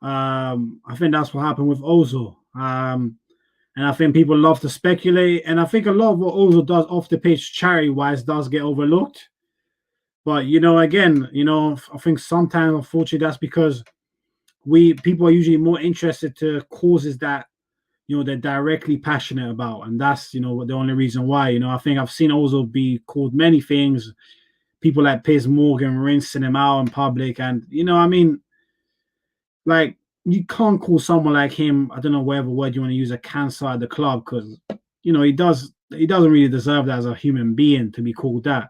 I think that's what happened with Ozil. And I think people love to speculate. And I think a lot of what Ozil does off the pitch, charity-wise, does get overlooked. But, again, I think sometimes, unfortunately, that's because people are usually more interested to causes that, they're directly passionate about. And that's, the only reason why. I think I've seen Ozil be called many things. People like Piers Morgan rinsing him out in public. And, like, you can't call someone like him, I don't know, whatever word you want to use, a cancer at the club because, he doesn't really deserve that as a human being to be called that.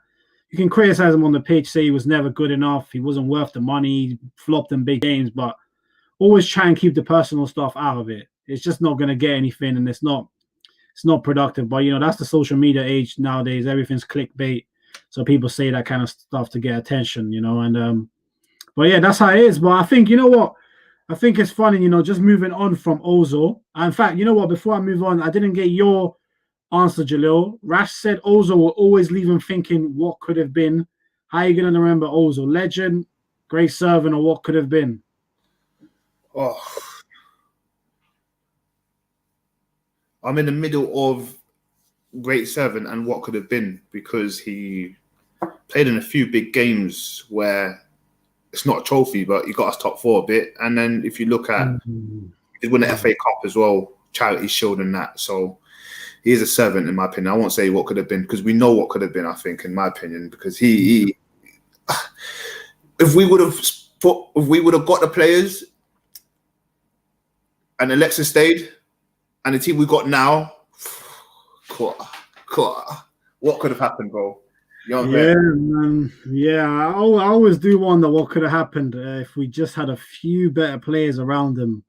You can criticize him on the pitch, say he was never good enough, he wasn't worth the money, he flopped in big games, but always try and keep the personal stuff out of it. It's just not going to get anything, and it's not productive. But, that's the social media age nowadays. Everything's clickbait. So people say that kind of stuff to get attention, and but yeah, that's how it is. But I think, what? I think it's funny, just moving on from Ozil. In fact, you know what? Before I move on, I didn't get your answer, Jalil. Rash said Ozil will always leave him thinking what could have been. How are you going to remember Ozil? Legend, great servant, or what could have been? Oh, I'm in the middle of great servant and what could have been because he played in a few big games where it's not a trophy, but he got us top four a bit. And then if you look at, he won the FA Cup as well, Charity Shield and that. So he is a servant in my opinion. I won't say what could have been because we know what could have been, I think, in my opinion, because he if we would have got the players and Alexa stayed and the team we got now, what could have happened, bro? Man. Yeah, I always do wonder what could have happened if we just had a few better players around him.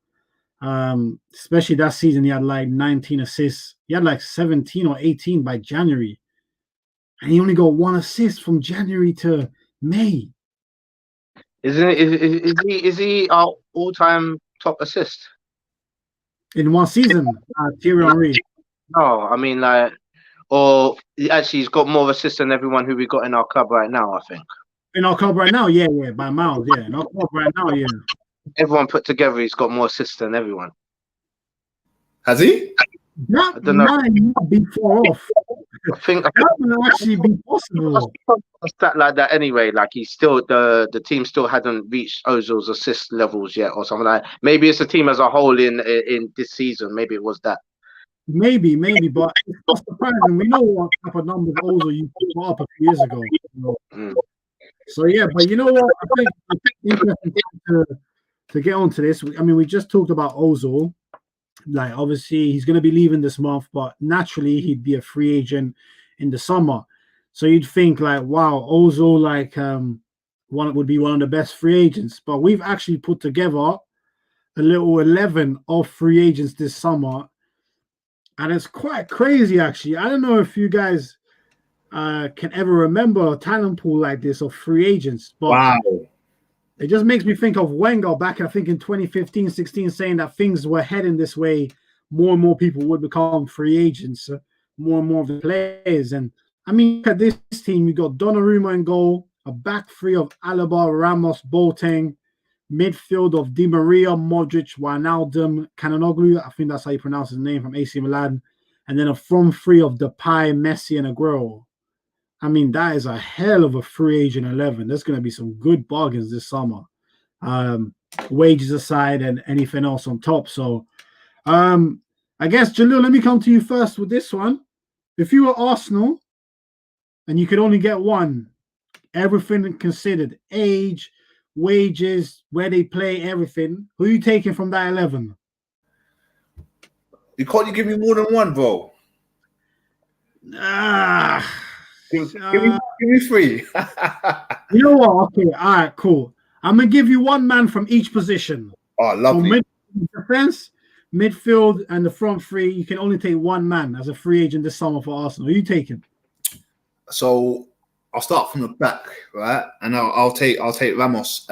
Especially that season, he had like 19 assists. He had like 17 or 18 by January, and he only got one assist from January to May. Is he our all-time top assist in one season? Thierry Henry. No, I mean or he's got more assists than everyone who we got in our club right now, I think. In our club right now, yeah, by miles, yeah. In our club right now, yeah. Everyone put together, he's got more assists than everyone. Has he? That might not be far off. I think that might actually be possible. A stat like that anyway. Like he's still the team still hadn't reached Ozil's assist levels yet, or something like that. Maybe it's the team as a whole in this season. Maybe it was that. Maybe, but it's not surprising. We know what type of numbers Ozil you put up a few years ago. So yeah, but you know what? I think it's interesting to get onto this. I mean, we just talked about Ozil. Like, obviously, he's going to be leaving this month, but naturally, he'd be a free agent in the summer. So you'd think, like, wow, Ozil, like, would be one of the best free agents. But we've actually put together a little 11 of free agents this summer. And it's quite crazy, actually. I don't know if you guys can ever remember a talent pool like this of free agents. But wow. It just makes me think of Wenger back, I think, in 2015, 16, saying that things were heading this way. More and more people would become free agents, more and more of the players. And, I mean, look at this team. You got Donnarumma in goal, a back three of Alaba, Ramos, Boateng, midfield of Di Maria, Modric, Wijnaldum, Canonoglu, I think that's how you pronounce his name, from AC Milan, and then a front three of Depay, Messi, and Aguero. I mean, that is a hell of a free agent 11. There's going to be some good bargains this summer, wages aside and anything else on top. So, I guess, Jalil, let me come to you first with this one. If you were Arsenal and you could only get one, everything considered, age, wages, where they play, everything, who are you taking from that 11? You can't give me more than one, bro. Give me three. You know what? Okay, all right, cool. I'm gonna give you one man from each position. Oh, lovely. So defense, midfield, and the front three. You can only take one man as a free agent this summer for Arsenal. Who are you taking? So I'll start from the back, right? And I'll take Ramos.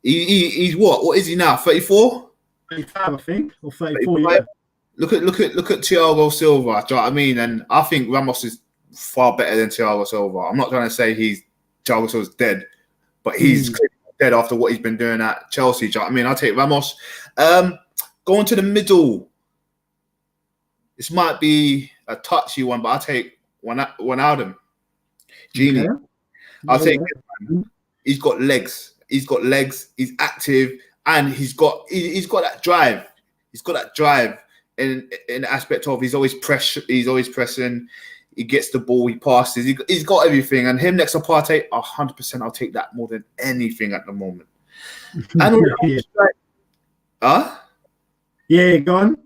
He's what? What is he now? 34? 35, I think, or 34. Yeah. Look at Thiago Silva. Do you know what I mean? And I think Ramos is far better than Thiago Silva. I'm not trying to say Thiago Silva's dead, but he's dead after what he's been doing at Chelsea. Do you know what I mean? I'll take Ramos. Going to the middle. This might be a touchy one, but I'll take Wijnaldum. Genie. Yeah. I'll take him. He's got legs. He's active, and he's got that drive. He's got that drive in the aspect of he's always pressing. He gets the ball. He passes. He's got everything. And him next to Partey, 100%. I'll take that more than anything at the moment. And yeah, go on.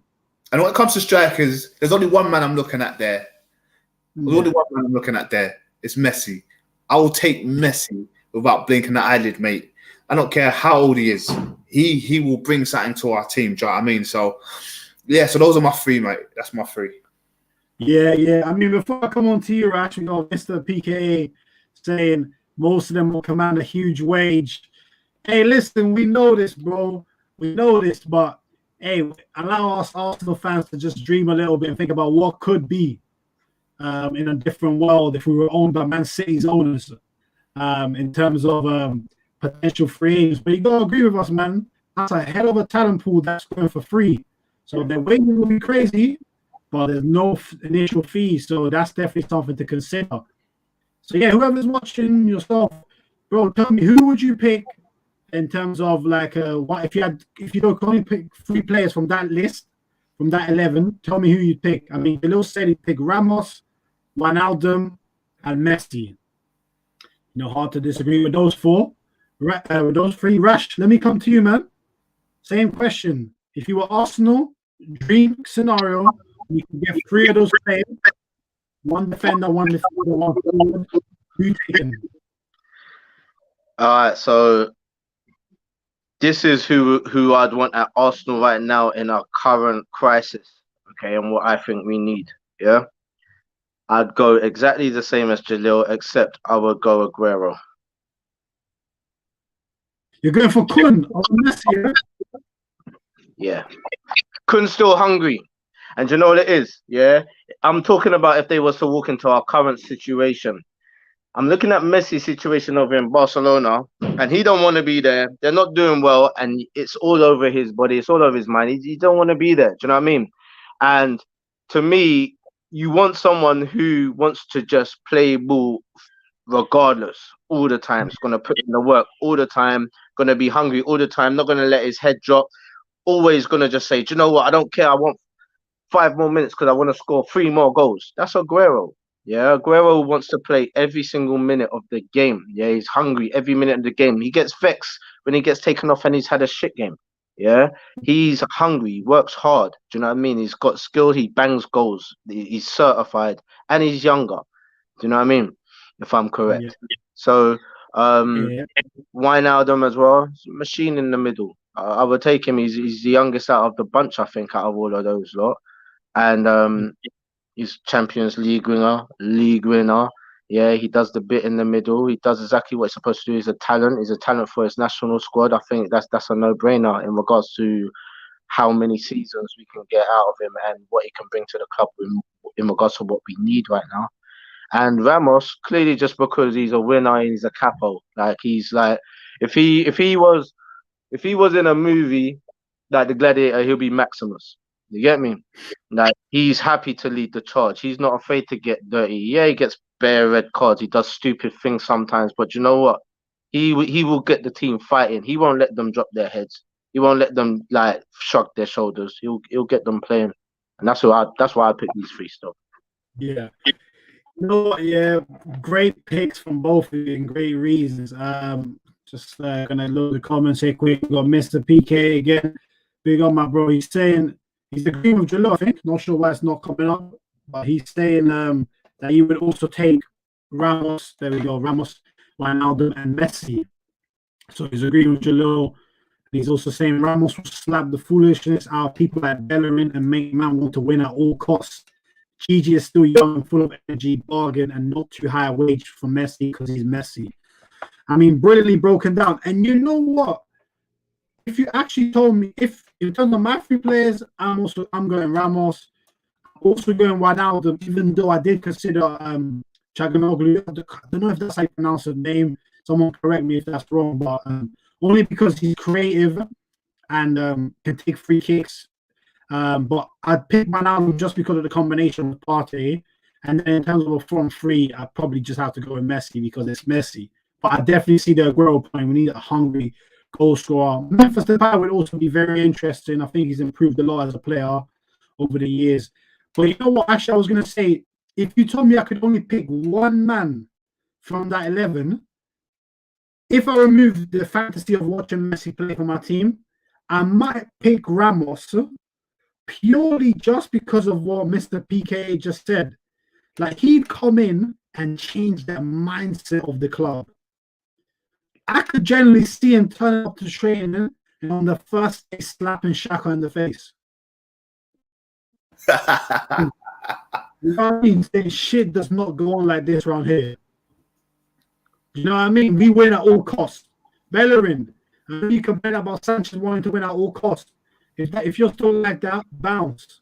And when it comes to strikers, there's only one man I'm looking at there. It's Messi. I will take Messi without blinking an eyelid, mate. I don't care how old he is. He will bring something to our team. Do you know what I mean? So, yeah. So those are my three, mate. That's my three. Yeah. I mean, before I come on to you, Rash, we got Mr. PKA saying most of them will command a huge wage. Hey, listen, we know this, bro. We know this, but hey, allow us Arsenal fans to just dream a little bit and think about what could be in a different world if we were owned by Man City's owners in terms of potential free agents. But you gotta agree with us, man. That's a hell of a talent pool that's going for free. So the waiting will be crazy, but there's no initial fees. So that's definitely something to consider. So yeah, whoever's watching yourself, bro, tell me, who would you pick in terms of like what if you don't only pick 3 players from that list, from that 11, tell me who you'd pick. I mean, Diallo said he'd pick Ramos, Wijnaldum, and Messi. Hard to disagree with those 4. With those 3. Rash, let me come to you, man. Same question. If you were Arsenal, dream scenario, you can get 3 of those players, 1 defender, 1 midfielder, 1 forward. Who you taking? All right, so this is who I'd want at Arsenal right now in our current crisis, okay, and what I think we need, yeah? I'd go exactly the same as Jalil, except I would go Aguero. You're going for Kun or Messi, yeah? Kun's still hungry. And do you know what it is? Yeah? I'm talking about if they was to walk into our current situation. I'm looking at Messi's situation over in Barcelona, and he don't want to be there. They're not doing well, and it's all over his body. It's all over his mind. He don't want to be there. Do you know what I mean? And to me, you want someone who wants to just play ball regardless all the time. It's going to put in the work all the time, going to be hungry all the time, not going to let his head drop, always going to just say, do you know what? I don't care. I want 5 more minutes because I want to score 3 more goals. That's Aguero. Yeah, Aguero wants to play every single minute of the game. Yeah, he's hungry every minute of the game. He gets vexed when he gets taken off and he's had a shit game. Yeah, he's hungry. He works hard. Do you know what I mean? He's got skill. He bangs goals. He's certified and he's younger. Do you know what I mean? If I'm correct. Yeah. So, Wijnaldum as well. Machine in the middle. I would take him. He's the youngest out of the bunch, I think, out of all of those lot. And he's Champions League winner. Yeah, he does the bit in the middle. He does exactly what he's supposed to do. He's a talent. He's a talent for his national squad. I think that's a no-brainer in regards to how many seasons we can get out of him and what he can bring to the club in regards to what we need right now. And Ramos, clearly just because he's a winner and he's a capo. Like he's like, if he was in a movie like The Gladiator, he'll be Maximus. You get me? Like he's happy to lead the charge. He's not afraid to get dirty. Yeah, he gets bare red cards. He does stupid things sometimes, but you know what? He will get the team fighting. He won't let them drop their heads. He won't let them like shrug their shoulders. He'll get them playing, and that's why I pick these 3 stuff. Yeah. No, yeah, great picks from both of you and great reasons. Just gonna look the comments here quick. We got Mr. PK again. Big on my bro. He's saying he's agreeing with Jalil, I think. Not sure why it's not coming up. but he's saying that he would also take Ramos. There we go, Ramos, Ronaldo, and Messi. So he's agreeing with Jalil. He's also saying Ramos will slap the foolishness out of people like Bellerin and make man want to win at all costs. Gigi is still young and full of energy, bargain, and not too high a wage for Messi because he's Messi. I mean, brilliantly broken down. And you know what? If you actually told me, if in terms of my three players, I'm going Ramos, also going Ronaldo, even though I did consider Chaganoglu. I don't know if that's how you pronounce his name. Someone correct me if that's wrong, but only because he's creative and can take free kicks. But I'd pick Ronaldo just because of the combination with Partey. And then in terms of a front three, I'd probably just have to go with Messi because it's Messi. But I definitely see the Aguero point. We need a hungry goal scorer. Memphis Depay would also be very interesting. I think he's improved a lot as a player over the years. But you know what? Actually, I was going to say, if you told me I could only pick one man from that 11, if I remove the fantasy of watching Messi play for my team, I might pick Ramos purely just because of what Mr. PK just said. Like, he'd come in and change the mindset of the club. I could generally see him turn up to training and on the first day slapping Shaka in the face. You know what I mean? Saying shit does not go on like this around here. You know what I mean? We win at all costs. Bellerin, and you complain about Sanchez wanting to win at all costs. If you're still like that, bounce.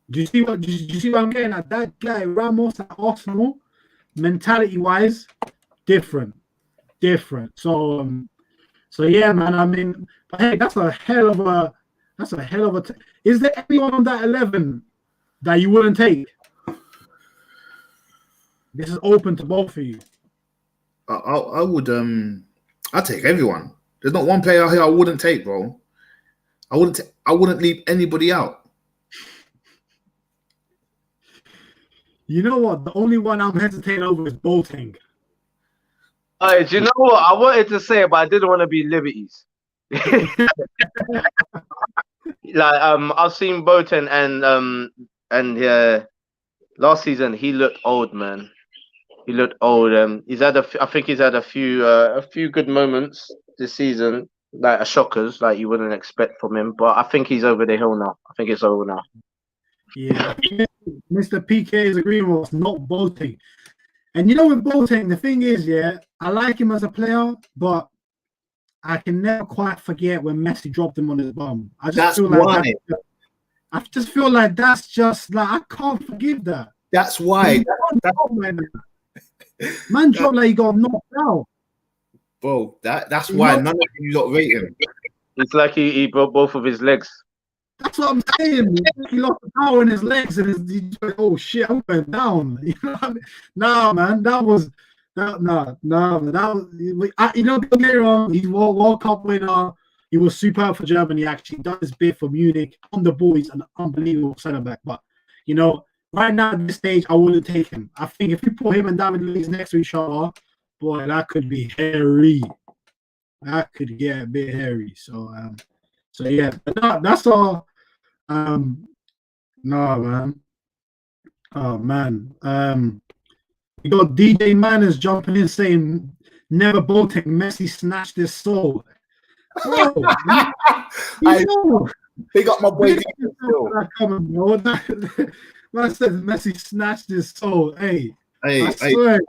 Do you see what I'm getting at? That guy Ramos at Arsenal, mentality-wise, different. So yeah, man. I mean, but hey, that's a hell of a. Is there anyone on that 11 that you wouldn't take? This is open to both of you. I would I'd take everyone. There's not one player here I wouldn't take, bro. I wouldn't leave anybody out. You know what? The only one I'm hesitating over is Boateng. Do you know what I wanted to say, but I didn't want to be liberties. Like I've seen Boateng and last season he looked old, man. He looked old. I think he's had a few good moments this season, like shockers, like you wouldn't expect from him. But I think he's over the hill now. I think it's over now. Yeah, Mr. PK is agreeing with us, not Boateng. And you know, with Boateng, the thing is, yeah, I like him as a player, but I can never quite forget when Messi dropped him on his bum. I just feel like that's just like I can't forgive that. That's why. Man dropped like he got knocked out. Bro, that's why none of you lot rate him. It's like he broke both of his legs. That's what I'm saying. He lost the power in his legs and he's like, oh shit, I'm going down. You know what I mean? Nah, man, that was. You know, don't get me wrong, he's World Cup winner. He was superb for Germany, actually. Done his bit for Munich on the ball. He's an unbelievable centre back. But, you know, right now at this stage, I wouldn't take him. I think if you put him and David Luiz next to each other, boy, that could be hairy. That could get a bit hairy. So yeah, but that's all. No, man. Oh, man. You got DJ Manners jumping in saying, never Boateng, Messi snatched his soul. Bro, Big up my boy. Man says Messi snatched his soul. Hey, I swear.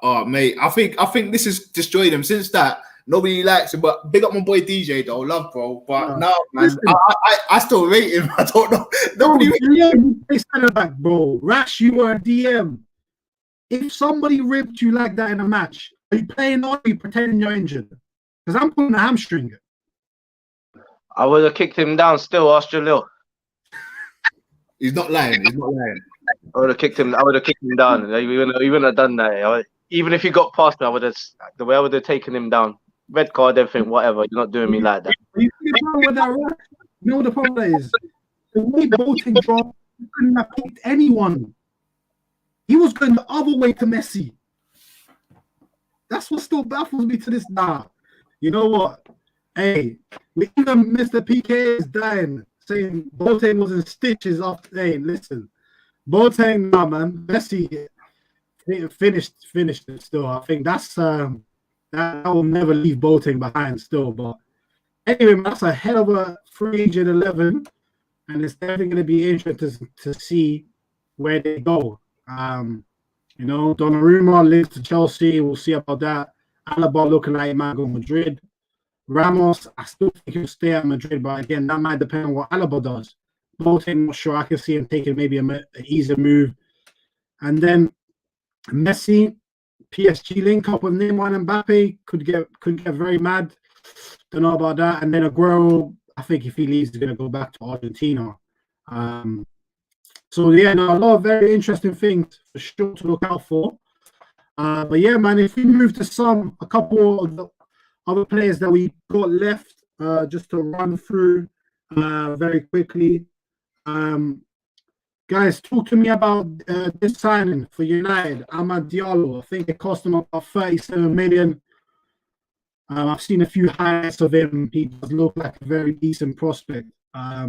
Oh, mate, I think this has destroyed him. Since that, nobody likes him. But big up my boy DJ, though. Love, bro. But now, man, I still rate him. I don't know. Nobody plays center back, bro. Rash, you were a DM. If somebody ripped you like that in a match, are you playing on or are you pretending you're injured? Because I'm pulling a hamstring. I would have kicked him down still, ask Jalil. He's not lying. I would have kicked him down. He wouldn't have done that. Even if he got past me, I would have taken him down. Red card, everything, whatever. You're not doing me like that. You know what the problem is? The way Boateng dropped, he couldn't have picked anyone. He was going the other way to Messi. That's what still baffles me to this now. You know what? Hey, even Mr. PK is dying. saying Boateng was in stitches after. Hey, listen, Boateng, no man, Messi finished it still. I think that will never leave Boateng behind still. But anyway, man, that's a hell of a free agent 11, and it's definitely going to be interesting to see where they go. You know, Donnarumma linked to Chelsea. We'll see about that. Alaba looking like he might go Madrid. Ramos, I still think he'll stay at Madrid, but again, that might depend on what Alaba does. Boateng, not sure. I can see him taking maybe an easier move. And then Messi, PSG link up with Neymar and Mbappe could get very mad. Don't know about that. And then Aguero, I think if he leaves, he's going to go back to Argentina. So yeah, no, a lot of very interesting things for sure to look out for. But yeah, man, if we move to a couple of the other players that we got left, just to run through very quickly. Guys, talk to me about this signing for United, Amad Diallo. I think it cost him about 37 million. I've seen a few highlights of him. He does look like a very decent prospect. I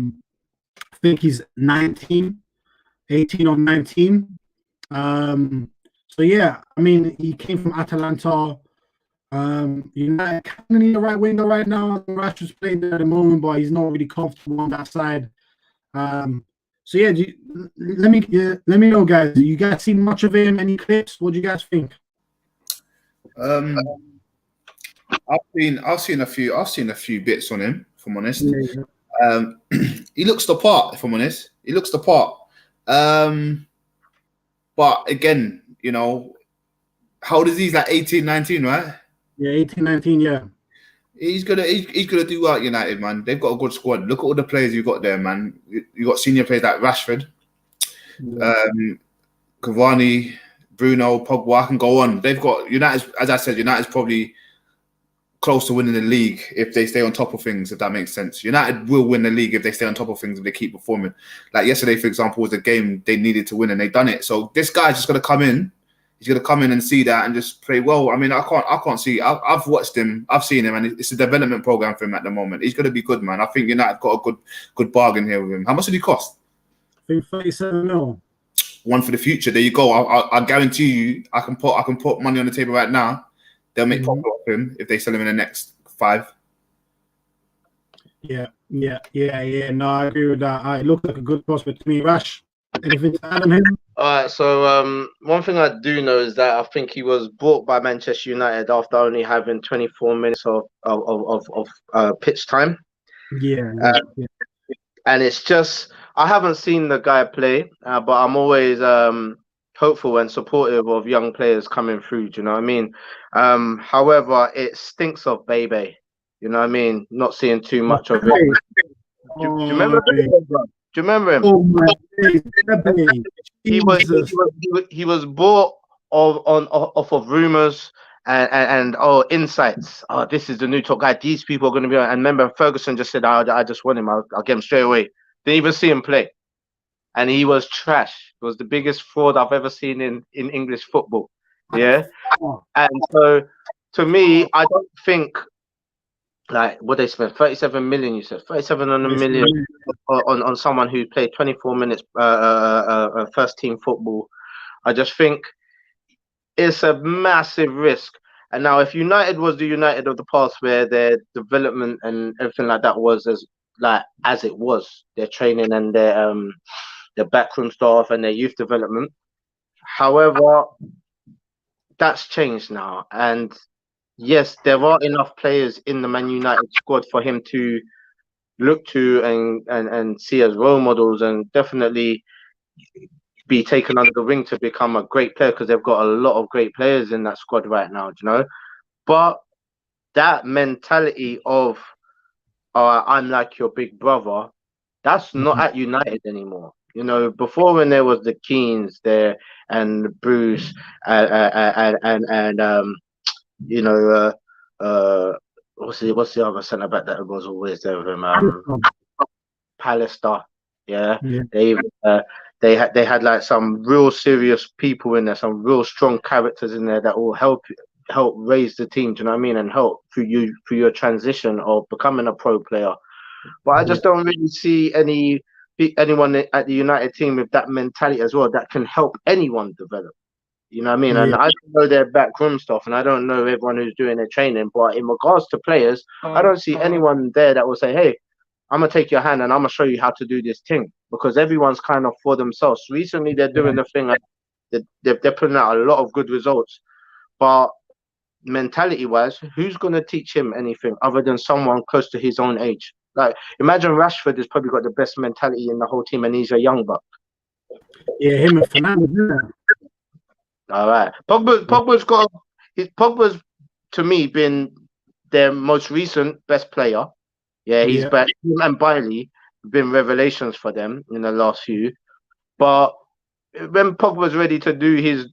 think he's 18 or 19. So yeah, I mean, he came from Atalanta. United kind of need a right winger right now. Rash is playing there at the moment, but he's not really comfortable on that side. So yeah, let me know, guys. You guys seen much of him? Any clips? What do you guys think? I've seen a few bits on him, if I'm honest. Yeah. He looks the part, if I'm honest. He looks the part. But again, you know, how old is he? He's like 18, 19, right? Yeah, 18, 19, yeah. He's gonna do well at United, man. They've got a good squad. Look at all the players you got there, man. You got senior players like Rashford, Cavani, Bruno, Pogba. I can go on. They've got United. As I said, United's probably close to winning the league if they stay on top of things. If that makes sense, United will win the league if they stay on top of things. If they keep performing, like yesterday, for example, was a game they needed to win and they done it. So this guy's just gonna come in. He's going to come in and see that and just play well. I mean, I can't see. I've watched him. I've seen him, and it's a development program for him at the moment. He's going to be good, man. I think United got a good bargain here with him. How much did he cost? I think 37 mil. One for the future. There you go. I guarantee you, I can put money on the table right now. They'll make profit off him if they sell him in the next 5. Yeah. No, I agree with that. It looked like a good prospect to me. Rash, anything to add on him? All right, so one thing I do know is that I think he was bought by Manchester United after only having 24 minutes of pitch time. Yeah. And it's just, I haven't seen the guy play, but I'm always hopeful and supportive of young players coming through. Do you know what I mean? However, it stinks of Bebe. You know what I mean? Not seeing too much of it. Do you remember him? Do you remember him? Oh my God. He was bought off of rumours and insights. Oh, this is the new top guy. These people are going to be on. And remember, Ferguson just said, I just want him. I'll get him straight away. Didn't even see him play. And he was trash. It was the biggest fraud I've ever seen in English football. Yeah. And so, to me, I don't think, like, what they spent 37 million. You said 37 on a million on someone who played 24 minutes first team football. I just think it's a massive risk. And now, if United was the United of the past, where their development and everything like that was as it was, their training and their backroom staff and their youth development. However, that's changed now, and yes, there are enough players in the Man United squad for him to look to and see as role models, and definitely be taken under the wing to become a great player, because they've got a lot of great players in that squad right now, you know. But that mentality of I'm like your big brother, that's not at United anymore. You know, before, when there was the Keanes there and Bruce and you know, what's the other centre back that was always there with him? Pallister. Yeah. They had like some real serious people in there, some real strong characters in there that will help raise the team. Do you know what I mean? And help through your transition of becoming a pro player. But I just don't really see anyone at the United team with that mentality as well that can help anyone develop. You know what I mean? Yeah. And I don't know their backroom stuff, and I don't know everyone who's doing their training. But in regards to players, I don't see anyone there that will say, "Hey, I'm gonna take your hand and I'm gonna show you how to do this thing," because everyone's kind of for themselves. Recently, they're doing the thing, like they're putting out a lot of good results, but mentality-wise, who's gonna teach him anything other than someone close to his own age? Like, imagine Rashford has probably got the best mentality in the whole team, and he's a young buck. Yeah, him and Fernandes. All right, Pogba's to me been their most recent best player. Yeah, he's back. Him and Bailey have been revelations for them in the last few. But when Pogba's ready to do his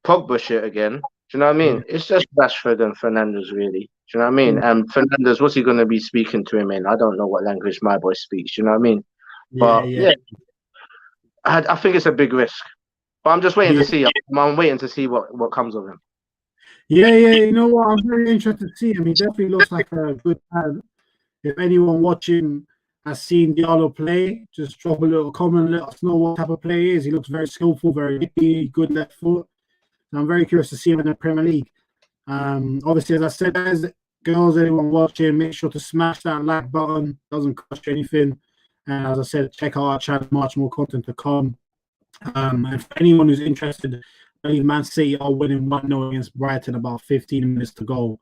Pogba shit again, do you know what I mean? It's just Rashford and Fernandes, really. Do you know what I mean? And Fernandes, what's he going to be speaking to him in? I don't know what language my boy speaks. Do you know what I mean? But I think it's a big risk. But I'm just waiting to see. I'm waiting to see what comes of him. Yeah. You know what? I'm very interested to see him. He definitely looks like a good man. If anyone watching has seen Diallo play, just drop a little comment, let us know what type of player he is. He looks very skillful, very nippy, good left foot. And I'm very curious to see him in the Premier League. Obviously, as I said, guys, girls, anyone watching, make sure to smash that like button. Doesn't cost you anything. And as I said, check out our channel, much more content to come. And for anyone who's interested, I believe Man City are winning 1-0 against Brighton, about 15 minutes to go.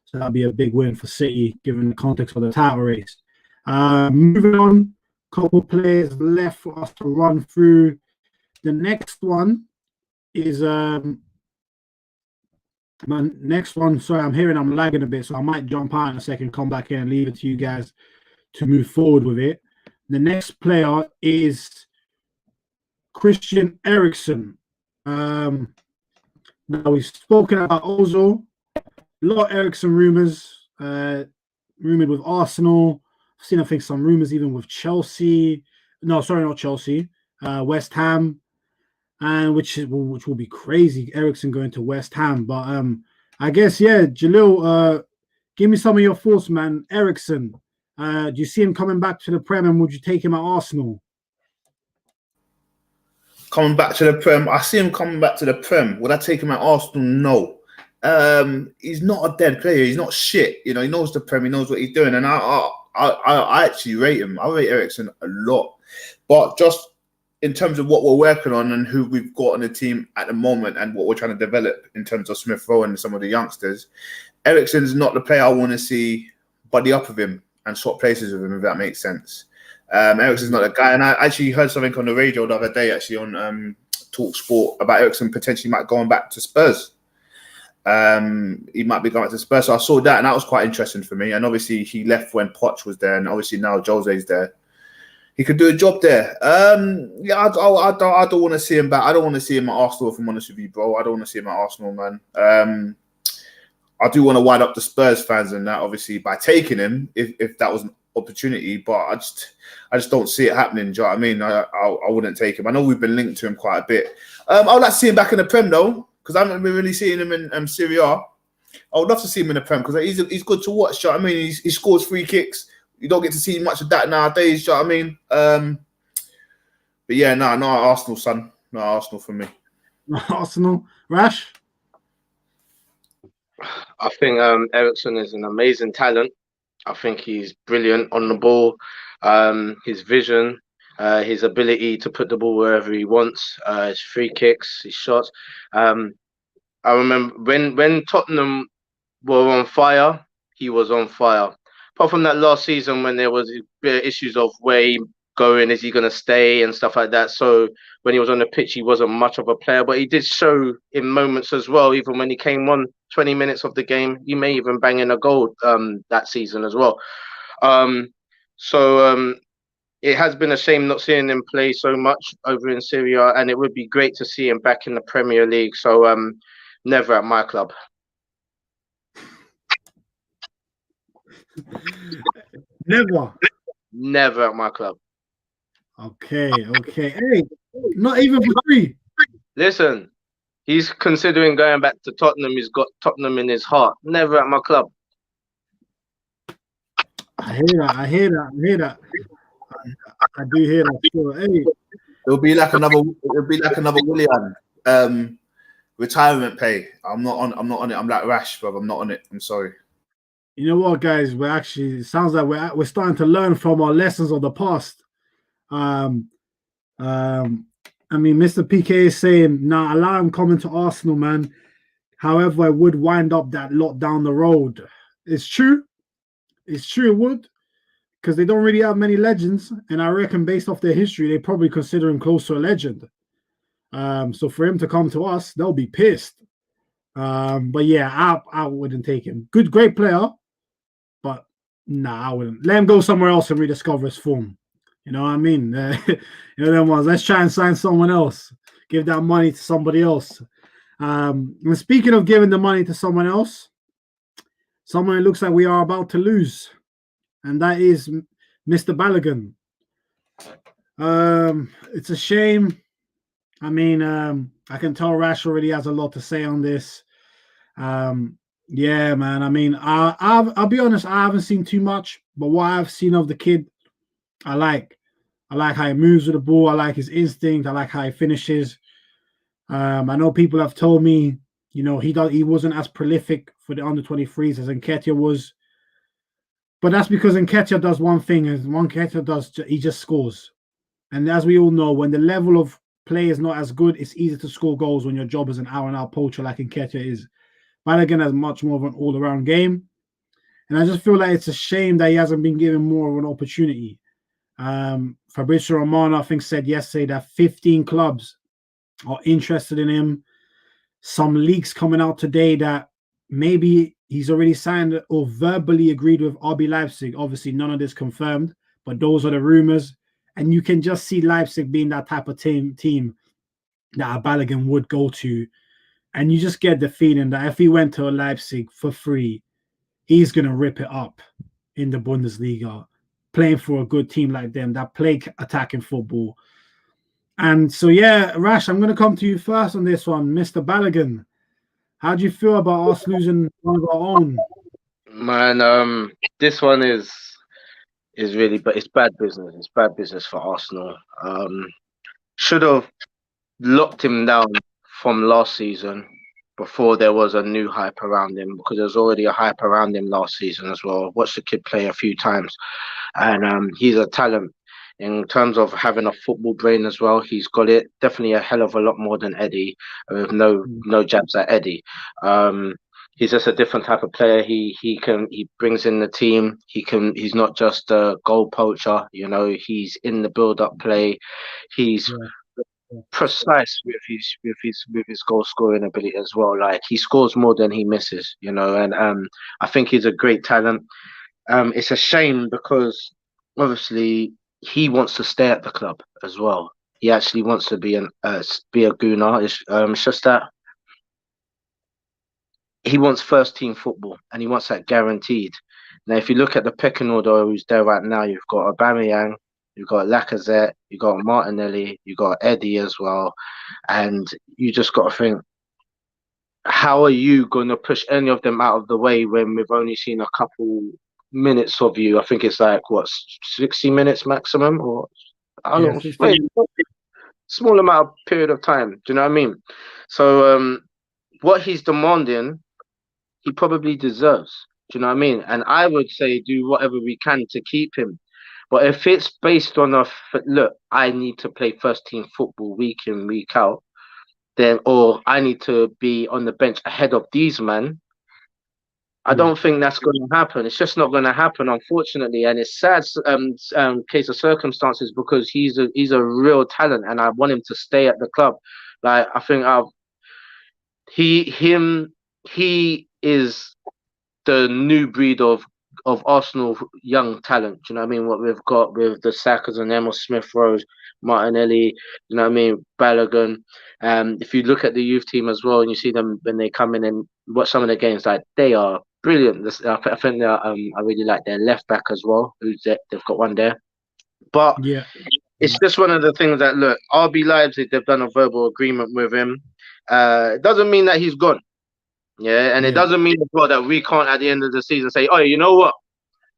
So that'll be a big win for City, given the context of the title race. Moving on, couple players left for us to run through. The next one is my next one. Sorry, I'm hearing I'm lagging a bit, so I might jump out in a second, come back in and leave it to you guys to move forward with it. The next player is Christian Eriksen. Now we've spoken about Ozil. A lot of Eriksen rumours, rumoured with Arsenal. I've seen, I think, some rumours even with Chelsea. No, sorry, not Chelsea. West Ham, and which will be crazy. Eriksen going to West Ham, but I guess Jalil, give me some of your thoughts, man. Eriksen, do you see him coming back to the Prem, and would you take him at Arsenal? Coming back to the Prem, I see him coming back to the Prem. Would I take him at Arsenal? No. He's not a dead player. He's not shit. You know, he knows the Prem. He knows what he's doing, and I actually rate him. I rate Eriksen a lot, but just in terms of what we're working on and who we've got on the team at the moment and what we're trying to develop in terms of Smith Rowe and some of the youngsters, Eriksen's not the player I want to see buddy up with him and swap places with him, if that makes sense. Eriksen's not a guy, and I actually heard something on the radio the other day, actually on Talk Sport, about Eriksen potentially might going back to Spurs. He might be going back to Spurs, so I saw that, and that was quite interesting for me. And obviously, he left when Poch was there, and obviously now Jose's there. He could do a job there. I don't want to see him back. I don't want to see him at Arsenal, if I'm honest with you, bro. I don't want to see him at Arsenal, man. I do want to wind up the Spurs fans and that, obviously, by taking him, if that was an opportunity, but I just don't see it happening. Do you know what I mean? I wouldn't take him. I know we've been linked to him quite a bit. I would like to see him back in the Prem, though, because I haven't been really seeing him in Serie A. I would love to see him in the Prem because he's good to watch. Do you know what I mean? He scores free kicks. You don't get to see much of that nowadays. Do you know what I mean? But yeah, no, Arsenal, son. No Arsenal for me. Arsenal. Rash? I think Eriksen is an amazing talent. I think he's brilliant on the ball. His vision, his ability to put the ball wherever he wants, his free kicks, his shots. I remember when Tottenham were on fire, he was on fire. Apart from that last season when there was issues of where he going, is he going to stay and stuff like that. So when he was on the pitch, he wasn't much of a player, but he did show in moments as well. Even when he came on 20 minutes of the game, he may even bang in a goal that season as well. It has been a shame not seeing him play so much over in Serie A, and it would be great to see him back in the Premier League. So never at my club. Never at my club. Okay. Hey, not even for free. Listen, he's considering going back to Tottenham. He's got Tottenham in his heart. Never at my club. I hear that. I hear that. I hear that. I do hear that. Sure. Hey, It'll be like another Willian retirement pay. I'm not on it. I'm like Rash, bro. I'm not on it. I'm sorry. you know what, guys? It sounds like we're starting to learn from our lessons of the past. I mean, Mr. PK is saying, nah, allow him coming to Arsenal, man. However, it would wind up that lot down the road. It's true. It's true, it would. Because they don't really have many legends. And I reckon based off their history, they probably consider him close to a legend. So for him to come to us, they'll be pissed. But yeah, I wouldn't take him. Great player. But nah, I wouldn't. Let him go somewhere else and rediscover his form. You know what I mean? You know them ones. Let's try and sign someone else. Give that money to somebody else. And speaking of giving the money to someone else, someone it looks like we are about to lose, and that is Mr. Balogun. It's a shame. I mean, I can tell Rash already has a lot to say on this. Yeah, man. I mean, I'll be honest. I haven't seen too much, but what I've seen of the kid, I like how he moves with the ball. I like his instinct. I like how he finishes. I know people have told me, you know, he wasn't as prolific for the under-23s as Nketiah was. But that's because Nketiah does one thing, and Nketiah does, he just scores. And as we all know, when the level of play is not as good, it's easy to score goals when your job is an out-and-out poacher like Nketiah is. Balogun has much more of an all-around game. And I just feel like it's a shame that he hasn't been given more of an opportunity. Fabrizio Romano, I think, said yesterday that 15 clubs are interested in him. Some leaks coming out today that maybe he's already signed or verbally agreed with RB Leipzig. Obviously, none of this confirmed, but those are the rumors. And you can just see Leipzig being that type of team that Balogun would go to. And you just get the feeling that if he went to Leipzig for free, he's going to rip it up in the Bundesliga, playing for a good team like them that play attacking football. And so, yeah, Rash, I'm going to come to you first on this one. Mr. Balogun, how do you feel about us losing one of our own? Man, this one is really, but it's bad business. It's bad business for Arsenal. Should have locked him down from last season before there was a new hype around him, because there was already a hype around him last season as well. Watched the kid play a few times, and he's a talent. In terms of having a football brain as well, he's got it. Definitely a hell of a lot more than Eddie. With no jabs at Eddie. He's just a different type of player. He brings in the team. He's not just a goal poacher. You know, he's in the build-up play. He's precise with his goal scoring ability as well. Like, he scores more than he misses. You know, and I think he's a great talent. It's a shame because obviously he wants to stay at the club as well. He actually wants to be a Gooner. It's just that he wants first team football and he wants that guaranteed. Now, if you look at the pecking order who's there right now, you've got Aubameyang, you've got Lacazette, you've got Martinelli, you've got Eddie as well, and you just got to think, how are you going to push any of them out of the way when we've only seen a couple minutes of you? I think it's like, what, 60 minutes maximum, or I don't know, small amount of period of time. Do you know what I mean? So what he's demanding, he probably deserves. Do you know what I mean? And I would say do whatever we can to keep him. But if it's based on look, I need to play first team football week in, week out, then, or I need to be on the bench ahead of these men, I don't think that's going to happen. It's just not going to happen, unfortunately. And it's sad case of circumstances, because he's a real talent, and I want him to stay at the club. Like, I think he is the new breed of Arsenal young talent. Do you know what I mean? What we've got with the Sakas and Emil Smith-Rowe, Martinelli, you know what I mean, Balogun. If you look at the youth team as well, and you see them when they come in and watch some of the games, like, they are brilliant. I think they're, I really like their left back as well. They've got one there. But it's just one of the things that, look, RB Leipzig, they've done a verbal agreement with him. It doesn't mean that he's gone. Yeah, and it doesn't mean as well that we can't at the end of the season say, oh, you know what?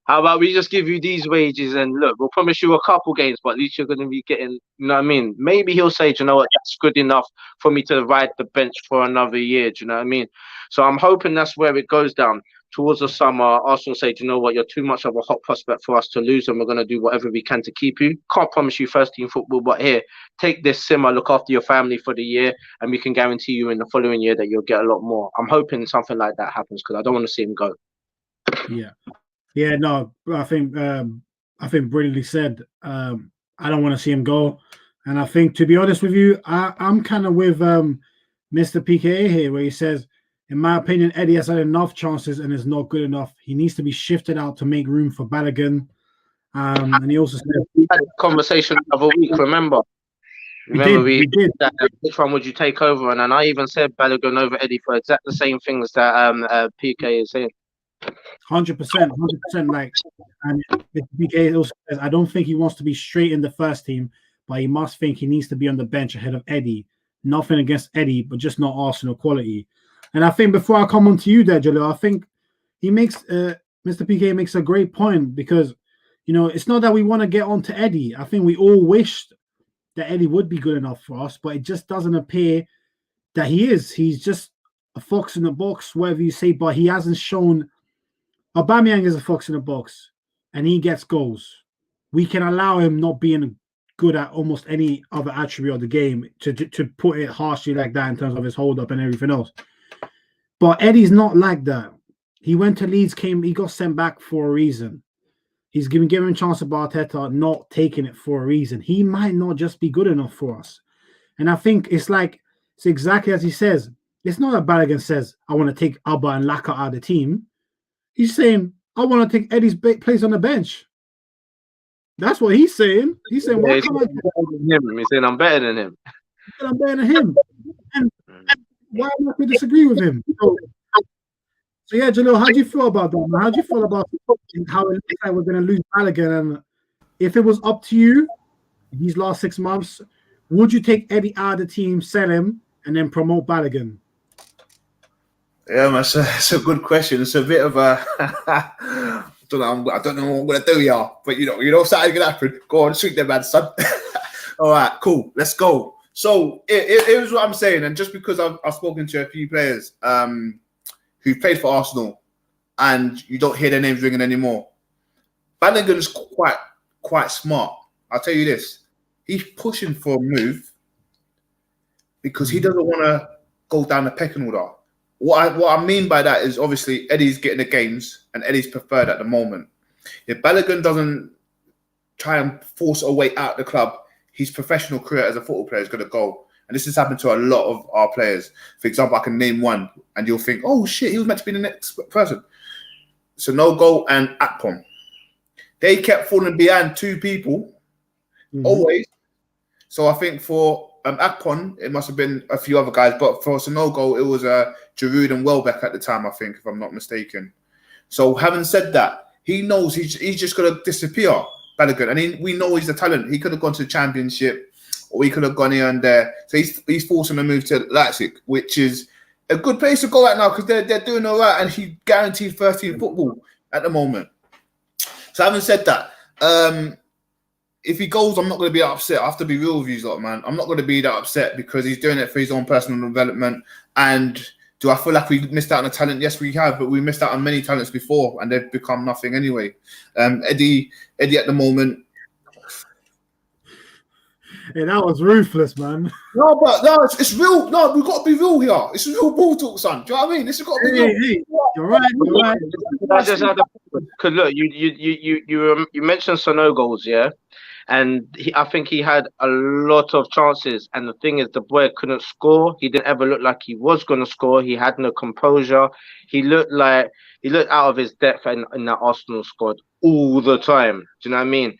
How about we just give you these wages and look, we'll promise you a couple games, but at least you're going to be getting, you know what I mean? Maybe he'll say, do you know what, that's good enough for me to ride the bench for another year. Do you know what I mean? So I'm hoping that's where it goes down. Towards the summer, Arsenal say, do you know what, you're too much of a hot prospect for us to lose, and we're going to do whatever we can to keep you. Can't promise you first team football, but here, take this simmer, look after your family for the year, and we can guarantee you in the following year that you'll get a lot more. I'm hoping something like that happens because I don't want to see him go. Yeah. Yeah, no, I think brilliantly said. I don't want to see him go, and I think, to be honest with you, I'm kind of with Mr. PKA here, where he says, in my opinion, Eddie has had enough chances and is not good enough. He needs to be shifted out to make room for Balogun. And he also said, we had a conversation the other week. Remember we did that. Which one would you take over? And then I even said Balogun over Eddie for exactly the same things that PK is saying. 100%. Like, and PK also says, I don't think he wants to be straight in the first team, but he must think he needs to be on the bench ahead of Eddie. Nothing against Eddie, but just not Arsenal quality. And I think before I come on to you there, Jalil, I think he makes Mr. PK makes a great point, because, you know, it's not that we want to get on to Eddie. I think we all wished that Eddie would be good enough for us, but it just doesn't appear that he is. He's just a fox in the box, whatever you say, but he hasn't shown. Aubameyang is a fox in the box, and he gets goals. We can allow him not being good at almost any other attribute of the game, to put it harshly like that, in terms of his hold up and everything else. But Eddie's not like that. He went to Leeds, he got sent back for a reason. He's given a chance to Arteta, not taking it for a reason. He might not just be good enough for us. And I think it's exactly as he says. It's not that Balogun says, I want to take Alba and Laka out of the team. He's saying, I want to take Eddie's place on the bench. That's what he's saying. He's saying, He's saying, I'm better than him. I'm better than him. And why am I to disagree with him? So yeah, Jalil, how do you feel about that, man? How do you feel about how it looks like we're going to lose Balogun? And if it was up to you, these last 6 months, would you take Eddie out of the team, sell him, and then promote Balogun? Yeah, man, it's a good question. It's a bit of a I don't know what I'm gonna do, y'all. But you know, something's gonna happen. Go on, shoot them, man, son. All right, cool. Let's go. So it was what I'm saying, and just because I've spoken to a few players who played for Arsenal, and you don't hear their names ringing anymore. Balogun's quite smart. I'll tell you this: he's pushing for a move because he doesn't want to go down the pecking order. What I mean by that is, obviously Eddie's getting the games and Eddie's preferred at the moment. If Balogun doesn't try and force a way out the club, his professional career as a football player is going to go. And this has happened to a lot of our players. For example, I can name one and you'll think, oh shit, he was meant to be the next person. Sonogo and Akpom. They kept falling behind two people, always. So I think for Akpom, it must have been a few other guys, but for Sonogo, it was Giroud and Welbeck at the time, I think, if I'm not mistaken. So having said that, he knows he's just going to disappear, Balogun. And we know he's a talent. He could have gone to the Championship, or he could have gone here and there. So he's forcing a move to Leipzig, which is a good place to go right now because they're doing all right, and he guaranteed first-team football at the moment. So having said that, if he goes, I'm not going to be upset. I have to be real with you lot, man. I'm not going to be that upset because he's doing it for his own personal development. And do I feel like we missed out on a talent? Yes, we have, but we missed out on many talents before, and they've become nothing anyway. Eddie at the moment. Yeah, that was ruthless, man. No, it's real. No, we've got to be real here. It's real ball talk, son. Do you know what I mean? This has got to be real. Hey, you're right. I just had because look, you mentioned Sonogos, yeah, and I think he had a lot of chances. And the thing is, the boy couldn't score. He didn't ever look like he was going to score. He had no composure. He looked out of his depth in that Arsenal squad all the time. Do you know what I mean?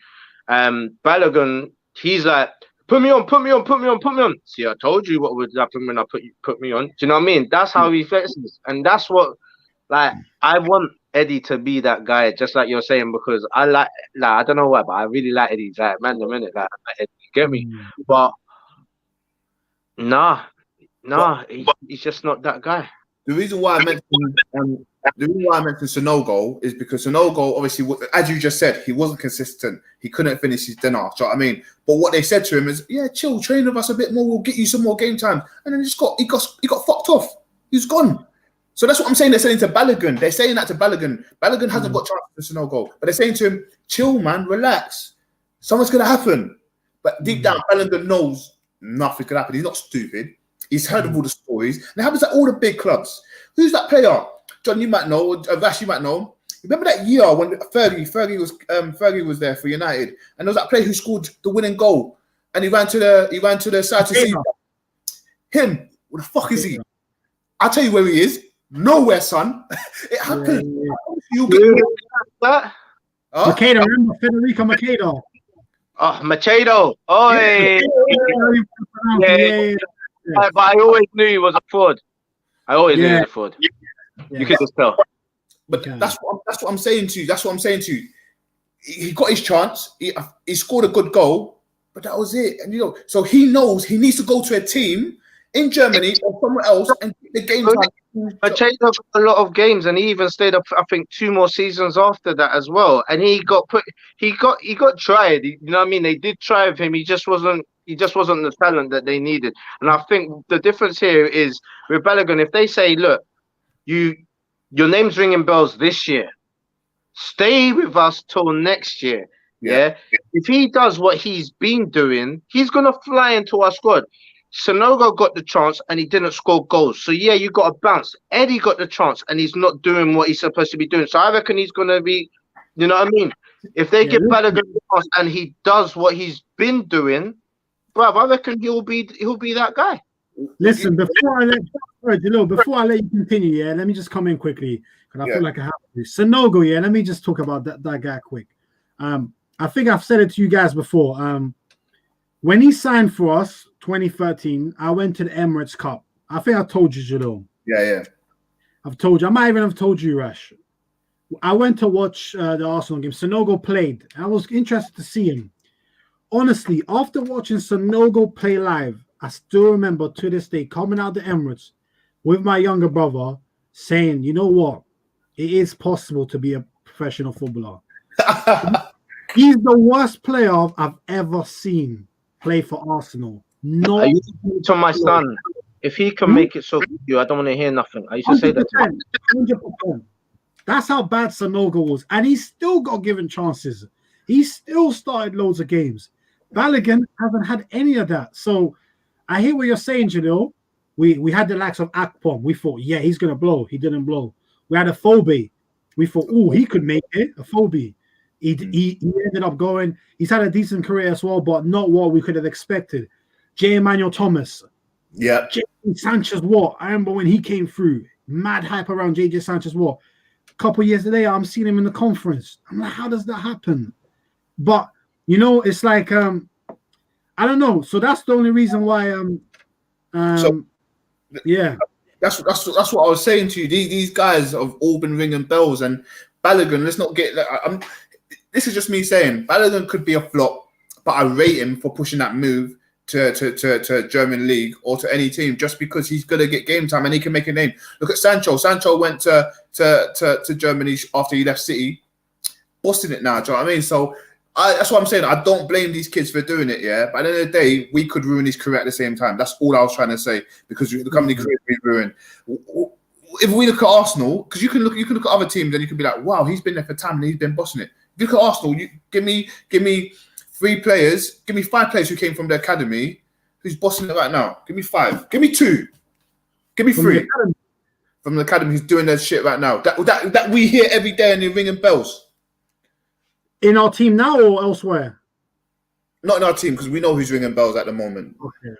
Balogun, he's like, put me on. See, I told you what would happen when I put me on. Do you know what I mean? That's how he flexes, and that's what, like, I want Eddie to be that guy, just like you're saying, because I like I don't know why, but I really like Eddie. Like, man, the minute, like Eddie, get me? But nah, he's just not that guy. The reason why I mentioned Sonogo is because Sonogo, obviously, as you just said, he wasn't consistent. He couldn't finish his dinner. Do you know what I mean? But what they said to him is, "Yeah, chill, train with us a bit more. We'll get you some more game time." And then he got fucked off. He's gone. So that's what I'm saying. They're saying to Balogun. They're saying that to Balogun. Balogun hasn't got chances to Sonogo, but they're saying to him, "Chill, man, relax. Something's gonna happen." But deep down, Balogun knows nothing could happen. He's not stupid. He's heard of all the stories. And it happens at all the big clubs. Who's that player? John, you might know. Vash, you might know. Remember that year when Fergie was there for United, and there was that player who scored the winning goal, and he ran to the side to see him. Where the fuck is he? I'll tell you where he is. Nowhere, son. It happened. You get that? Machado, remember Federico Machado? Oh, Machado. Oh, yeah. But I always knew he was a fraud. I always knew he was a fraud. You could just tell. But that's what I'm saying to you. That's what I'm saying to you. He got his chance. He scored a good goal, but that was it. And so he knows he needs to go to a team in Germany or somewhere else and get the game time. Machado got a lot of games, and he even stayed up, I think, 2 more seasons after that as well. And he got tried. You know what I mean? They did try with him. He just wasn't the talent that they needed. And I think the difference here is with Balogun, if they say, look, your name's ringing bells this year, stay with us till next year. Yeah. If he does what he's been doing, he's gonna fly into our squad. Sonogo got the chance and he didn't score goals. So yeah, you got to bounce. Eddie got the chance and he's not doing what he's supposed to be doing. So I reckon he's gonna be, you know what I mean? If they give Balogun the chance and he does what he's been doing, bruv, I reckon he'll be that guy. Listen, before I let you continue, let me just come in quickly because I feel like I have to. Sonogo, let me just talk about that guy quick. I think I've said it to you guys before. When he signed for us, 2013, I went to the Emirates Cup. I think I told you, Jalil. Yeah. I've told you. I might even have told you, Rash. I went to watch the Arsenal game. Sonogo played. I was interested to see him. Honestly, after watching Sonogo play live, I still remember to this day coming out the Emirates with my younger brother saying, you know what? It is possible to be a professional footballer. He's the worst player I've ever seen play for Arsenal. No, I used to say to my son, if he can make it so good, I don't want to hear nothing. I used to say that to him. 100%. That's how bad Sonogo was. And he still got given chances. He still started loads of games. Balogun hasn't had any of that. So I hear what you're saying, Janil. We had the likes of Akpom. We thought, he's going to blow. He didn't blow. We had a Phoebe. We thought, he could make it. A Phoebe. He ended up going. He's had a decent career as well, but not what we could have expected. J. Emmanuel Thomas. Yeah. J. Sanchez Watt. I remember when he came through. Mad hype around J. Sanchez Watt. A couple years later, I'm seeing him in the conference. I'm like, how does that happen? But, it's like, I don't know. So that's the only reason why, That's what I was saying to you. These guys have all been ringing bells, and Balogun, let's not get this is just me saying Balogun could be a flop, but I rate him for pushing that move to German league or to any team just because he's gonna get game time and he can make a name. Look at Sancho. Sancho went to Germany after he left City, busting it now. Do you know what I mean? So that's what I'm saying. I don't blame these kids for doing it, but at the end of the day, we could ruin his career at the same time. That's all I was trying to say, because the company career we ruined. If we look at Arsenal, because you can look at other teams and you can be like, wow, he's been there for time and he's been bossing it. If you look at Arsenal, you give me 3 players, give me 5 players who came from the academy who's bossing it right now. Give me 5, give me 2, give me 3 from the academy who's doing their shit right now. That we hear every day and they're ringing bells. In our team now or elsewhere? Not in our team, because we know who's ringing bells at the moment. Okay.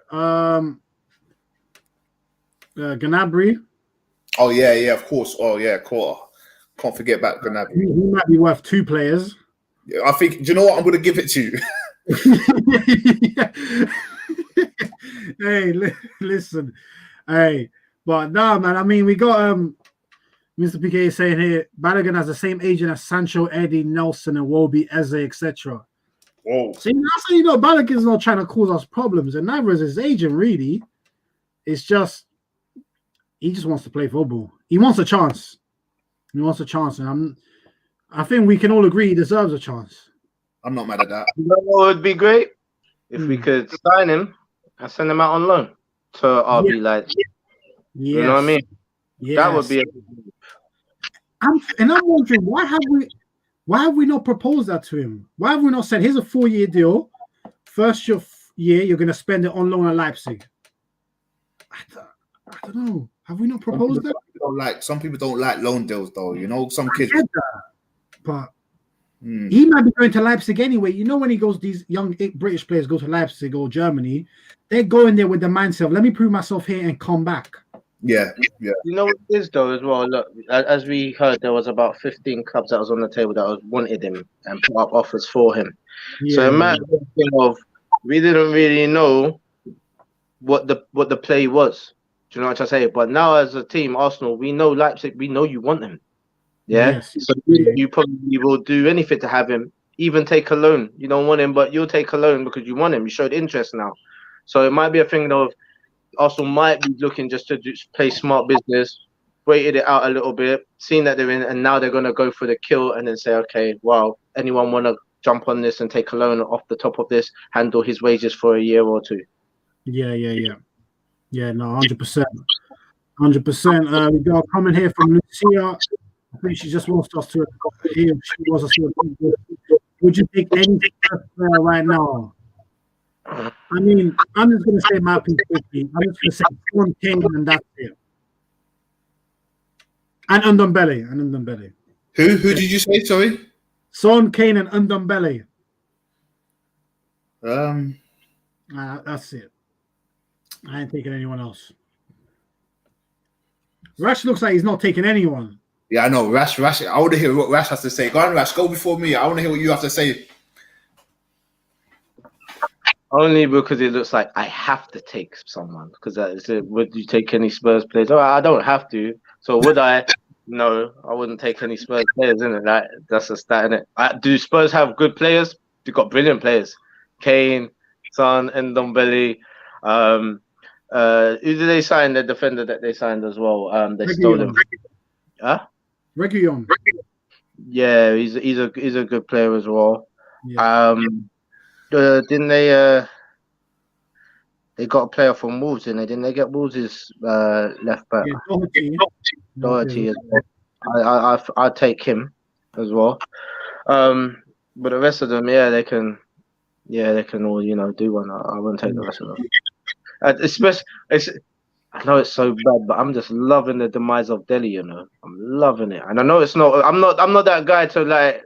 Gnabry. Oh yeah, of course. Oh yeah, quarter. Can't forget about Gnabry. He might be worth 2 players. Yeah, I think. Do you know what? I'm going to give it to you. Hey, listen. Hey, but no, man. I mean, we got Mr. PK is saying here, Balogun has the same agent as Sancho, Eddie, Nelson, and Wobie, Eze, etc. Whoa. See, that's how you know Balogun's not trying to cause us problems, and neither is his agent, really. It's just, he just wants to play football. He wants a chance. He wants a chance, and I think we can all agree he deserves a chance. I'm not mad at that. You know what would be great? If we could sign him and send him out on loan to RB Leipzig. Yes. You know what I mean? Yes. That would be. I'm wondering why have we not proposed that to him? Why have we not said here's a 4-year deal? First year you're going to spend it on loan at Leipzig. I don't know. Have we not proposed that? Some people don't like loan deals, though. You know, some kids. But he might be going to Leipzig anyway. You know, when these young British players go to Leipzig or Germany, they're going there with the mindset of, let me prove myself here and come back. Yeah. You know what it is, though, as well? Look, as we heard, there was about 15 clubs that was on the table that wanted him and put up offers for him. Yeah. So imagine we didn't really know what the play was. Do you know what I'm saying? But now, as a team, Arsenal, we know Leipzig. We know you want him. Yeah. Yes. So you probably will do anything to have him. Even take a loan. You don't want him, but you'll take a loan because you want him. You showed interest now. So it might be a thing of Arsenal might be looking just to play smart business, waited it out a little bit, seen that they're in, and now they're going to go for the kill and then say, okay, well, anyone want to jump on this and take a loan off the top of this, handle his wages for a year or two? Yeah. No, 100%. 100%. We got a comment here from Lucia. I think she just wants us to hear. She wants us to. Would you take any player right now? I mean, I'm just going to say my piece quickly. I'm just going to say Son, Kane, and that's it. And Ndombele. Who did you say? Sorry. Son, Kane, and Ndombele. That's it. I ain't taking anyone else. Rash looks like he's not taking anyone. Yeah, I know. Rash. I want to hear what Rash has to say. Go on, Rash. Go before me. I want to hear what you have to say. Only because it looks like I have to take someone. Because that is it. Would you take any Spurs players? Oh, I don't have to. So would I? No, I wouldn't take any Spurs players, isn't it? That's a stat, isn't it? Do Spurs have good players? They've got brilliant players. Kane, Son, Ndombele. Who did they sign? The defender that they signed as well. They stole him. Huh? Reguilon. Yeah, he's a good player as well. Yeah. Didn't they? They got a player from Wolves, didn't they get Wolves' left back? Yeah, Doherty as well. I'd take him as well. But the rest of them, they can all do one. I wouldn't take the rest of them. Especially, I know it's so bad, but I'm just loving the demise of Delhi. You know, I'm loving it, and I know it's not. I'm not that guy to like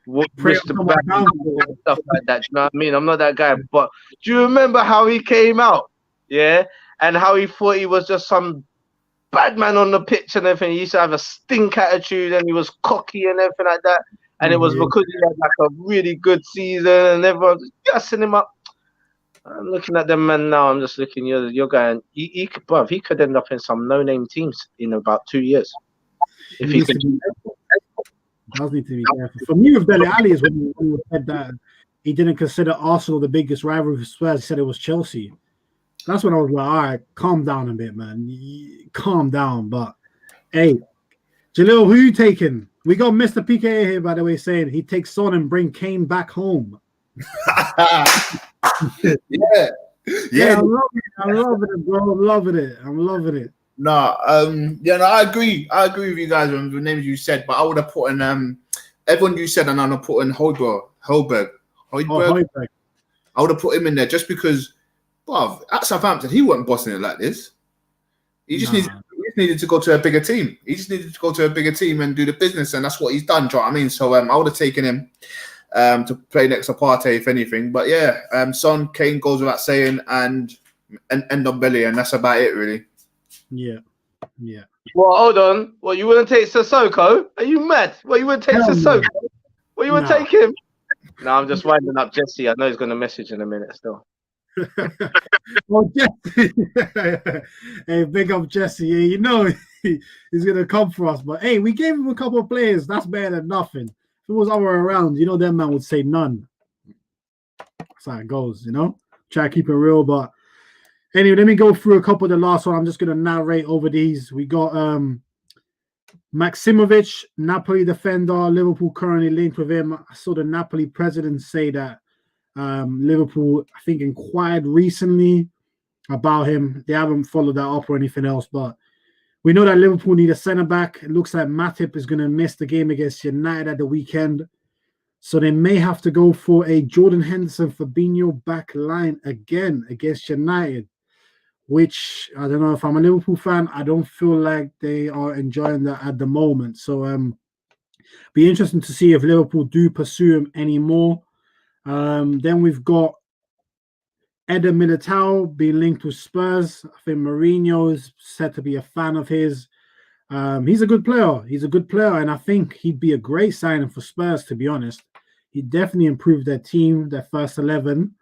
wish the bad and stuff like that. You know what I mean? I'm not that guy. But do you remember how he came out? Yeah, and how he thought he was just some bad man on the pitch and everything. He used to have a stink attitude, and he was cocky and everything like that. And it was because he had like a really good season, and everyone was gassing him up. I'm looking at them man now. I'm just looking. You're going. He could end up in some no-name teams in about 2 years. If he could. Does need to be careful. For me, with Dele Alli is when he said that he didn't consider Arsenal the biggest rival for Spurs. He said it was Chelsea. That's when I was like, all right, calm down a bit, man. Calm down. But hey, Jalil, who you taking? We got Mr. PKA here, by the way, saying he takes Son and bring Kane back home. Yeah. I'm loving it, bro. I'm loving it. No, I agree. I agree with you guys on the names you said, but I would have put in everyone you said, and I'm gonna put in Højbjerg. I would have put him in there just because, at Southampton he wasn't bossing it like this. He just needed to go to a bigger team. He just needed to go to a bigger team and do the business, and that's what he's done. Do you know what I mean? So I would have taken him to play next to Partey, if anything. But yeah, Son, Kane goes without saying, and Ndombele, and that's about it, really. Yeah. Well, hold on. Well, you wouldn't take Sissoko? Are you mad? Well, you wouldn't take Sissoko? Well, you would take him? No, I'm just winding up Jesse. I know he's going to message in a minute still. Well, Jesse. Hey, big up Jesse. Yeah, you know he's going to come for us. But hey, we gave him a couple of players. That's better than nothing. If it was other around, that man would say none. That's how it goes, Try to keep it real, but Anyway, let me go through a couple of the last one. I'm just going to narrate over these. We got Maximovic, Napoli defender. Liverpool currently linked with him. I saw the Napoli president say that Liverpool, I think, inquired recently about him. They haven't followed that up or anything else, but we know that Liverpool need a centre-back. It looks like Matip is going to miss the game against United at the weekend. So they may have to go for a Jordan Henderson Fabinho back line again against United, which I don't know, if I'm a Liverpool fan, I don't feel like they are enjoying that at the moment. So be interesting to see if Liverpool do pursue him anymore. Then we've got Eder Militao being linked with Spurs. I think Mourinho is said to be a fan of his. He's a good player. He's a good player, and I think he'd be a great signing for Spurs, to be honest. He definitely improved their team, their first 11.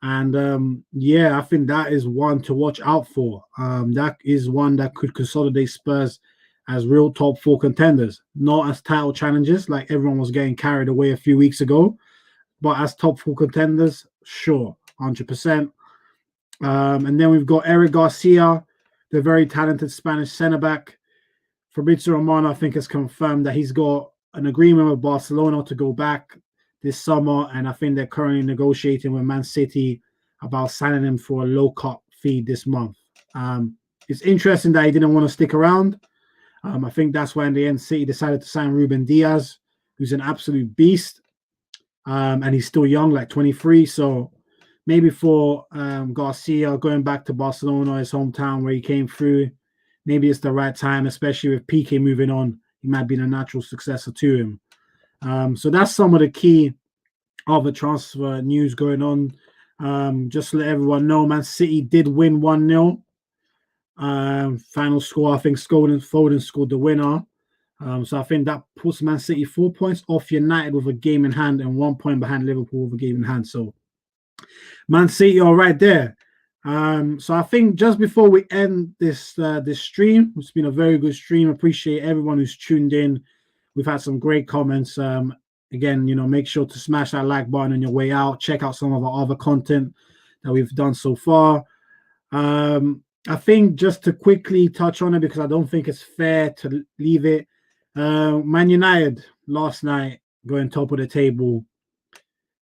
And yeah, I think that is one to watch out for. That is one that could consolidate Spurs as real top 4 contenders, not as title challengers like everyone was getting carried away a few weeks ago, but as top 4 contenders, sure, 100%. And then we've got Eric Garcia, the very talented Spanish centre-back. Fabrizio Romano, I think, has confirmed that he's got an agreement with Barcelona to go back this summer, and I think they're currently negotiating with Man City about signing him for a low-cut fee this month. It's interesting that he didn't want to stick around. I think that's why in the end City decided to sign Ruben Diaz, who's an absolute beast, and he's still young, like 23. So maybe for Garcia going back to Barcelona, his hometown where he came through, maybe it's the right time, especially with Piqué moving on. He might be the natural successor to him. So that's some of the key other transfer news going on. Just to let everyone know, Man City did win 1-0. Final score, I think Foden scored the winner. So I think that puts Man City 4 points off United with a game in hand and 1 point behind Liverpool with a game in hand. So Man City are right there. So I think just before we end this stream, it's been a very good stream. Appreciate everyone who's tuned in. We've had some great comments. Again, make sure to smash that like button on your way out. Check out some of our other content that we've done so far. I think just to quickly touch on it, because I don't think it's fair to leave it. Man United last night going top of the table.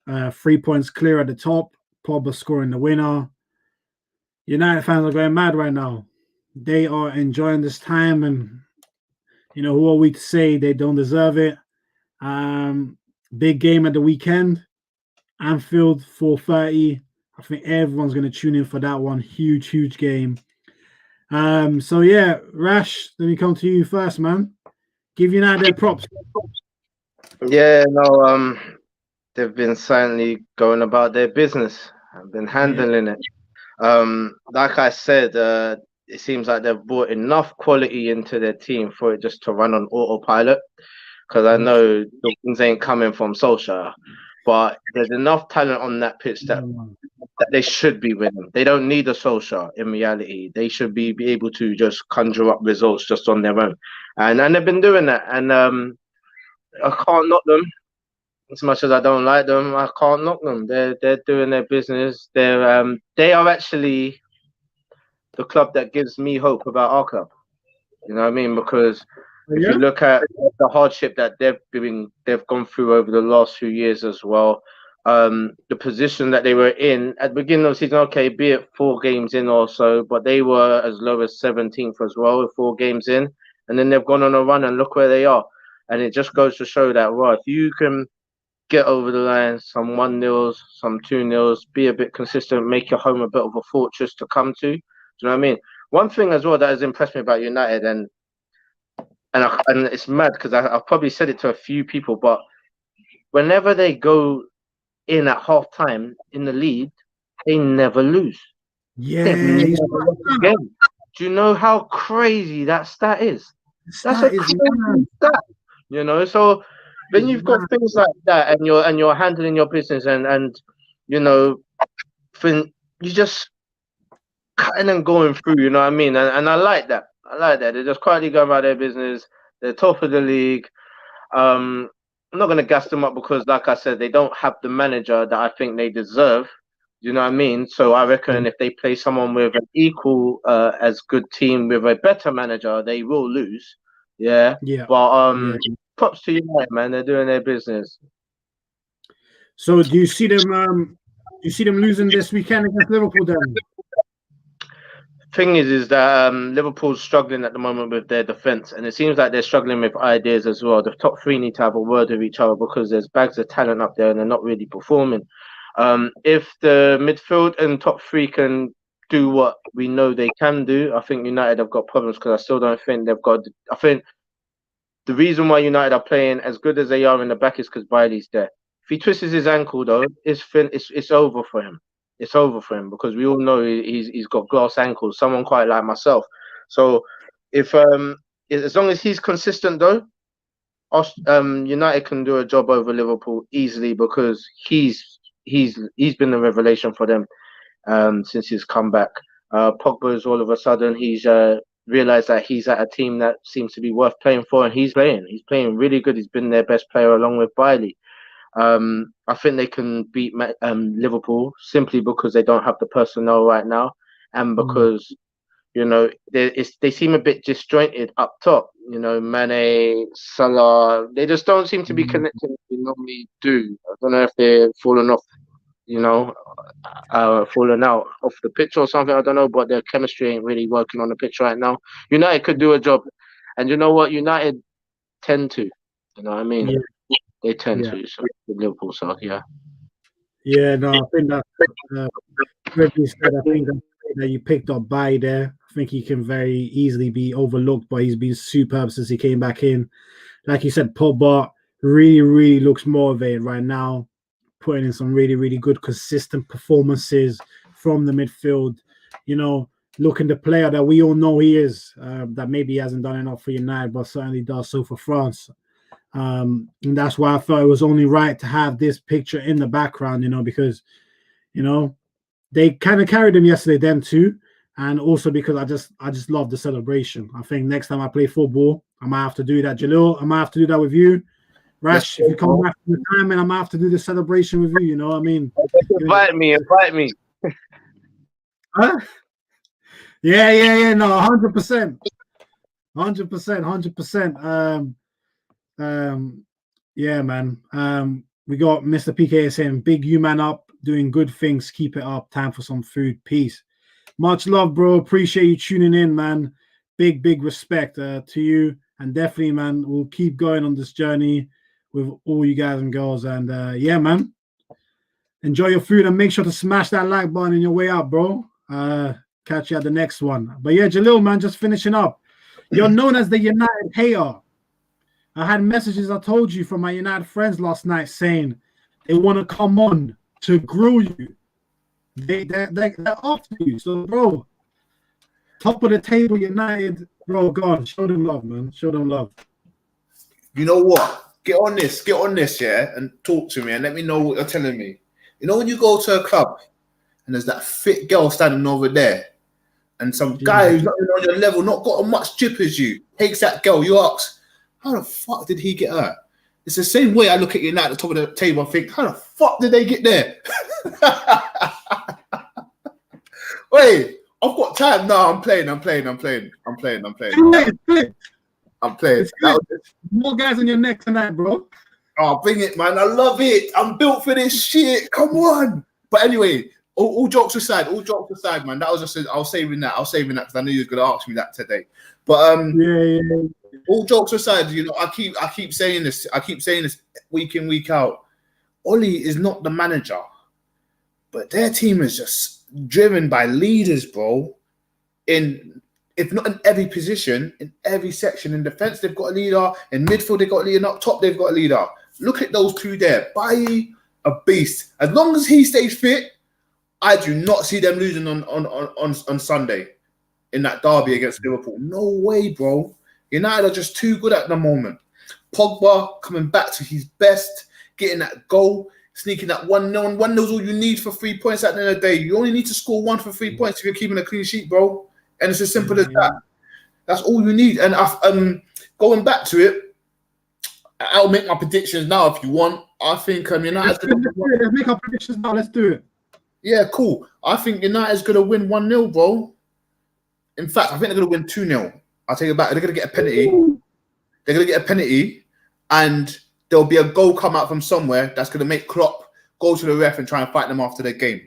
3 points clear at the top. Pogba scoring the winner. United fans are going mad right now. They are enjoying this time, and who are we to say they don't deserve it? Big game at the weekend. Anfield 4:30. I think everyone's going to tune in for that one. Huge game. So yeah, Rash, let me come to you first, man. Give United their props. Yeah, no, they've been silently going about their business. I've been handling it. Like I said, it seems like they've brought enough quality into their team for it just to run on autopilot. Because I know the wins ain't coming from Solskjaer, but there's enough talent on that pitch that they should be winning. They don't need a Solskjaer in reality. They should be able to just conjure up results just on their own. And they've been doing that. And I can't knock them. As much as I don't like them, I can't knock them. They're doing their business. They are actually the club that gives me hope about our club. You know what I mean? Because if you look at the hardship that they've gone through over the last few years as well, the position that they were in at the beginning of the season, okay, be it 4 games in or so, but they were as low as 17th as well with 4 games in, and then they've gone on a run and look where they are. And it just goes to show that, well, if you can get over the line, some 1-0s, some 2-0s, be a bit consistent, make your home a bit of a fortress to come to. Do you know what I mean? One thing as well that has impressed me about United, and it's mad because I've probably said it to a few people, but whenever they go in at half time in the lead, they never lose. Yeah. Do you know how crazy that stat is? That's a crazy stat. So when you've got things like that and you're handling your business and you just cutting and going through, you know what I mean? And I like that. They're just quietly going about their business. They're top of the league. I'm not going to gas them up because, like I said, they don't have the manager that I think they deserve. You know what I mean? So I reckon if they play someone with an equal as good team with a better manager, they will lose. Yeah. Yeah. But props to United, man. They're doing their business. So do you see them? You see them losing this weekend against Liverpool? Then Thing is that Liverpool's struggling at the moment with their defense, and it seems like they're struggling with ideas as well. The top three need to have a word with each other because there's bags of talent up there, and they're not really performing. If the midfield and top three can do what we know they can do, I think United have got problems because I still don't think they've got. I think the reason why United are playing as good as they are in the back is because Bailey's there. If he twists his ankle, though, it's over for him. It's over for him because we all know he's got glass ankles. Someone quite like myself. So if as long as he's consistent, though, United can do a job over Liverpool easily because he's been the revelation for them since his comeback. Pogba is all of a sudden he's realized that he's at a team that seems to be worth playing for, and he's playing really good. He's been their best player along with Bailey. I think they can beat Liverpool simply because they don't have the personnel right now, and because you know they seem a bit disjointed up top. You know, Mane, Salah, they just don't seem to be connecting as they normally do. I don't know if they're falling off, you know, falling out off the pitch or something. I don't know, but their chemistry ain't really working on the pitch right now. United could do a job, and you know what? United tend to. You know what I mean? Yeah. They tend to. So Liverpool, so yeah. Yeah, no, I think that that you picked up by there. I think he can very easily be overlooked, but he's been superb since he came back in. Like you said, Pogba really looks motivated right now, putting in some really good consistent performances from the midfield. You know, looking the player that we all know he is, that maybe he hasn't done enough for United, but certainly does so for France. And that's why I thought it was only right to have this picture in the background, you know, because, you know, they kind of carried him yesterday, them too. And also because I just love the celebration. I think next time I play football, I might have to do that. Jalil, I might have to do that with you. Rash, if you come back from the time, and I might have to do the celebration with you, you know what I mean? Invite me. Huh? Yeah, no, 100%. 100%. Yeah, man. We got Mr. PK saying, big you man up, doing good things, keep it up, time for some food, peace. Much love, bro. Appreciate you tuning in, man. Big respect to you, and definitely, man, we'll keep going on this journey with all you guys and girls. And yeah, man, enjoy your food and make sure to smash that like button on your way out, bro. Catch you at the next one. But yeah, Jalil, man, just finishing up. You're known as the United hater. I had messages, I told you, from my United friends last night saying they want to come on to grill you. They're after you. So, bro, top of the table, United, bro, God, show them love, man. Show them love. You know what? Get on this, yeah, and talk to me and let me know what you're telling me. You know when you go to a club and there's that fit girl standing over there and some guy who's not even on your level, not got as much chip as you, takes that girl, you ask, how the fuck did he get her? It's the same way I look at you now at the top of the table and think, how the fuck did they get there? Wait, I've got time. No, I'm playing. More guys on your neck tonight, bro. Oh, bring it, man. I love it. I'm built for this shit. Come on. But anyway, all jokes aside, man. That was just I was saving that because I knew you were gonna ask me that today. But yeah. All jokes aside, you know, I keep saying this. I keep saying this week in, week out. Oli is not the manager, but their team is just driven by leaders, bro. If not in every position, in every section. In defense, they've got a leader. In midfield, they've got a leader. And up top, they've got a leader. Look at those two there. Bailly, a beast. As long as he stays fit, I do not see them losing on Sunday in that derby against Liverpool. No way, bro. United are just too good at the moment. Pogba coming back to his best, getting that goal, sneaking that 1-0. 1-0 is all you need for 3 points at the end of the day. You only need to score 1 for 3 points if you're keeping a clean sheet, bro. And it's as simple as that. That's all you need. And going back to it, I'll make my predictions now if you want. I think United. Let's make our predictions now. Let's do it. Yeah, cool. I think United's going to win 1-0, bro. In fact, I think they're going to win 2-0. I'll take it back. They're going to get a penalty. They're going to get a penalty, and there'll be a goal come out from somewhere that's going to make Klopp go to the ref and try and fight them after the game.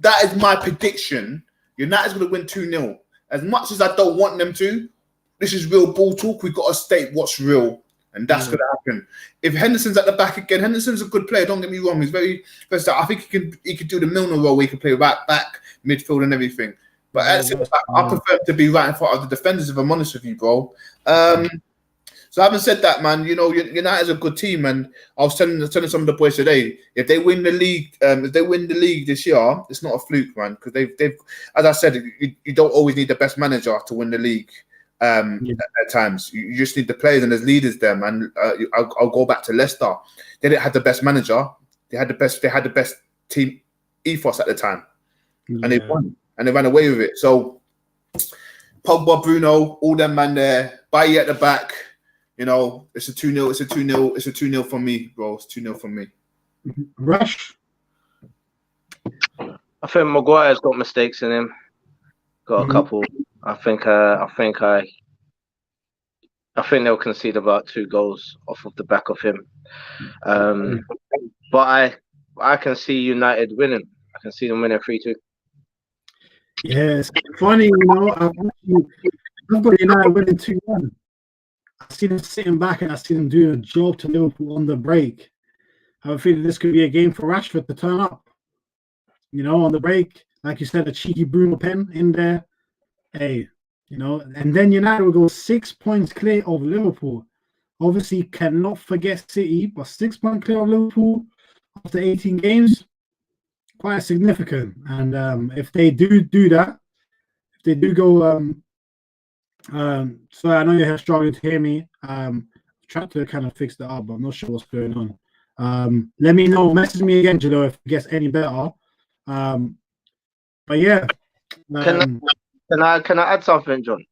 That is my prediction. United's going to win 2-0. As much as I don't want them to, this is real ball talk. We've got to state what's real, and that's going to happen. If Henderson's at the back again, Henderson's a good player. Don't get me wrong. He's very versatile. I think he could do the Milner role where he can play right back, midfield, and everything. But at the same time, I prefer to be right in front of the defenders, if I'm honest with you, bro. So having said that, man, you know, United's a good team, and I was telling some of the boys today, if they win the league, this year, it's not a fluke, man, because they've, as I said, you don't always need the best manager to win the league. At times, you just need the players, and there's leaders there, man. I'll go back to Leicester. They didn't have the best manager. They had the best team ethos at the time, and they won, and they ran away with it. So Pogba, Bruno, all them man there, Bailly at the back. You know, it's a 2-0. It's a 2-0. It's a 2-0 for me, bro. It's 2-0 for me. Rush. I think Maguire's got mistakes in him. Got a couple. I think they'll concede about 2 goals off of the back of him. But I can see United winning. I can see them winning 3-2. Yeah, it's funny, you know. I've got United winning 2-1. I see them sitting back, and I see them doing a job to Liverpool on the break. I have a feeling this could be a game for Rashford to turn up. You know, on the break, like you said, a cheeky Bruno pen in there. Hey, you know, and then United will go 6 points clear of Liverpool. Obviously, cannot forget City, but 6 points clear of Liverpool after 18 games, quite significant. And if they do that, if they do go, so I know you're struggling to hear me. Trying to kind of fix that up, but I'm not sure what's going on. Let me know. Message me again, Angelo, if it gets any better. But yeah. Can I add something, John?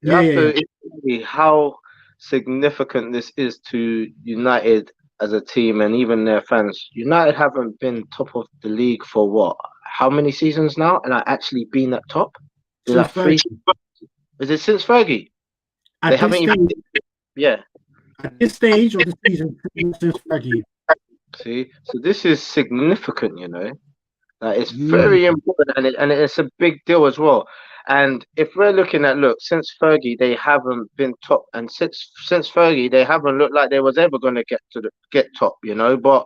You have to see how significant this is to United as a team and even their fans. United haven't been top of the league for what? How many seasons now? And actually been at top? Is that 3? Is it since Fergie? They haven't even. Yeah. At this stage of the season, since Fergie. See, so this is significant, you know. It's very important, and it's a big deal as well. And if we're looking at, since Fergie, they haven't been top, and since Fergie, they haven't looked like they was ever going to get top, you know. But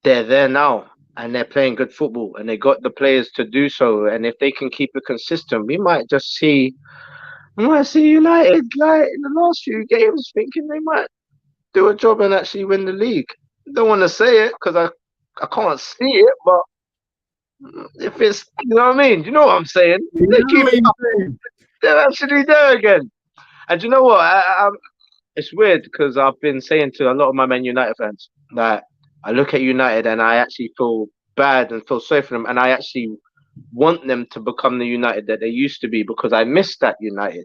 they're there now, and they're playing good football, and they got the players to do so. And if they can keep it consistent, we might see United like in the last few games, thinking they might do a job and actually win the league. Don't want to say it because I can't see it, but if it's, you know what I mean? You know what I'm saying? They're actually there again. And you know what? It's weird because I've been saying to a lot of my Man United fans that I look at United and I actually feel bad and feel sorry for them, and I actually want them to become the United that they used to be because I miss that United.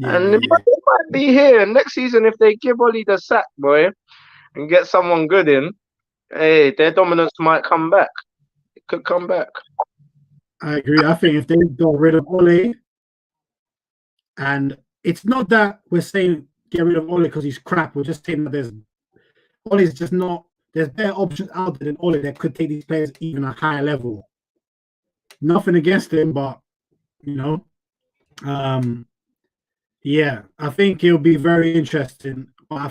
And it might be here. And next season, if they give Oli the sack, boy, and get someone good in, hey, their dominance might come back. It could come back. I agree. I think if they got rid of Ole, and it's not that we're saying get rid of Ole because he's crap. We're just saying that Ole's just not. There's better options out there than Ole that could take these players even a higher level. Nothing against him, but you know, yeah, I think it'll be very interesting. But I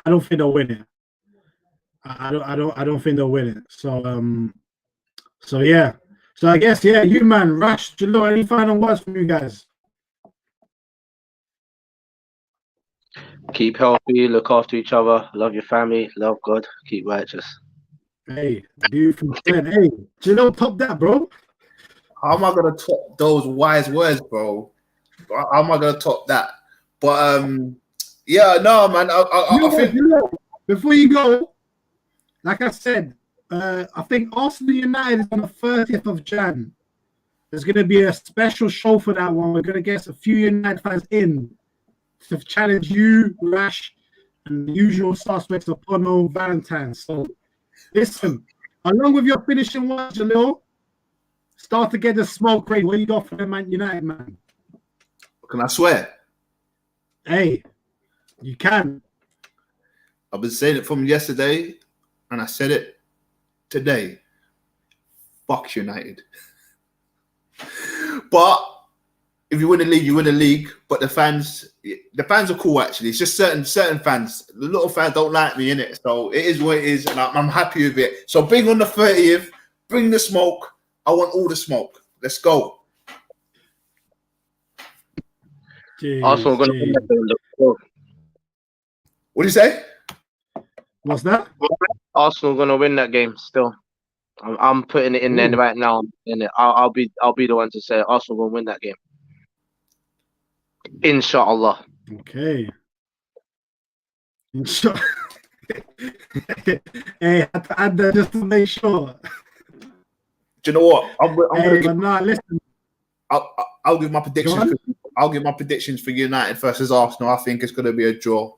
don't think they'll win it. I don't think they'll win it. So yeah. So I guess you man, Rash, Jalil, any final words from you guys? Keep healthy, look after each other, love your family, love God, keep righteous. Hey, beautiful said. Hey, Jalil, top that, bro. How am I gonna top those wise words, bro? How am I gonna top that? But yeah, no, man. I think before you go, like I said, I think Arsenal United is on the 30th of Jan. There's going to be a special show for that one. We're going to get a few United fans in to challenge you, Rash, and the usual suspects of Pono, Valentine. So, listen, Along with your finishing one, Jalil, start to get the smoke rate. What you got for the Man United, man? Can I swear? Hey, you can. I've been saying it from yesterday, and I said it today. Fuck United. But if you win the league, you win the league. But the fans are cool, actually. It's just certain fans. The little fans don't like me, innit? So it is what it is, and I'm happy with it. So bring on the 30th. Bring the smoke. I want all the smoke. Let's go. Arsenal going to win that game. What do you say? What's that? Arsenal going to win that game still. I'm putting it in there right now. I'll be the one to say Arsenal will win that game. Inshallah. Okay. Inshallah. Hey, I had to add that just to make sure. Do you know what? I'll give my predictions. I'll give my predictions for United versus Arsenal. I think it's going to be a draw.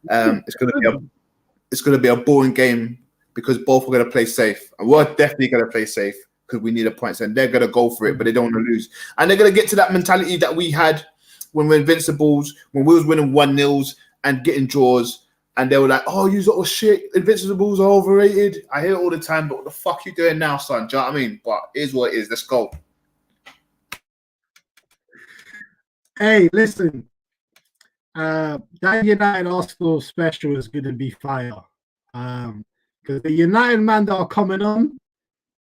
It's going to be a boring game because both are going to play safe, and we're definitely going to play safe because we need a point, and they're going to go for it, but they don't want to lose, and they're going to get to that mentality that we had when we're Invincibles, when we was winning 1-0s and getting draws, and they were like, "Oh, you little shit, Invincibles are overrated." I hear it all the time, but what the fuck you doing now, son? Do you know what I mean? But it is what it is. Let's go. Hey, listen. That United Arsenal special is going to be fire. Because the United man that are coming on,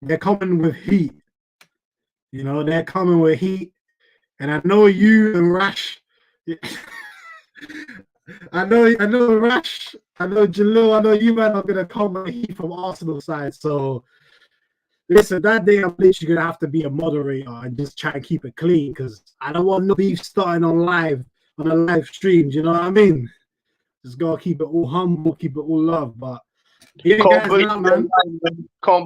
they're coming with heat. You know, they're coming with heat. And I know you and Rash. I know Rash. I know Jalil. I know you man are going to come with heat from Arsenal side. So, listen, that day I'm literally going to have to be a moderator and just try and keep it clean because I don't want no beef starting on a live stream. Do you know what I mean? Just got to keep it all humble, keep it all love. But yeah, can't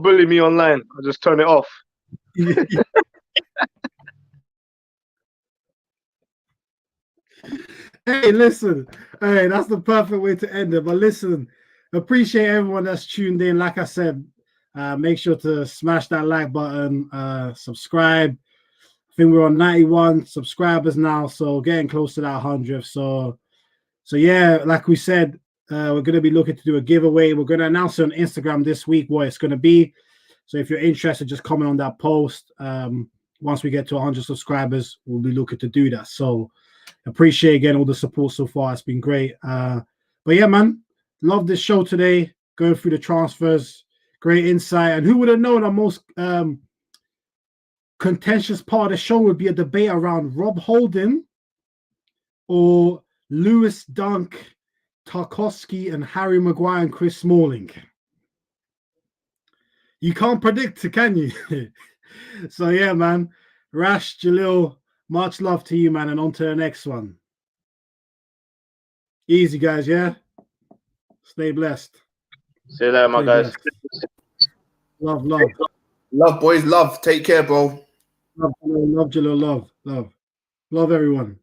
bully me online. I just turn it off. Hey, listen. Hey, that's the perfect way to end it. But listen, appreciate everyone that's tuned in. Like I said, make sure to smash that like button, subscribe. I think we're on 91 subscribers now, so getting close to that 100. So yeah, like we said, we're going to be looking to do a giveaway. We're going to announce it on Instagram this week what it's going to be. So if you're interested, just comment on that post. Once we get to 100 subscribers, we'll be looking to do that. So appreciate again all the support so far. It's been great. But yeah, man, love this show today. Going through the transfers, great insight. And who would have known our most contentious part of the show would be a debate around Rob Holding or Lewis Dunk, Tarkowski, and Harry Maguire and Chris Smalling. You can't predict it, can you? So yeah, man. Rash, Jalil, much love to you, man, and on to the next one. Easy, guys, yeah? Stay blessed. See you later, my guys. Love, love. Love, boys, love. Take care, bro. Love, Jalil, love. Love everyone.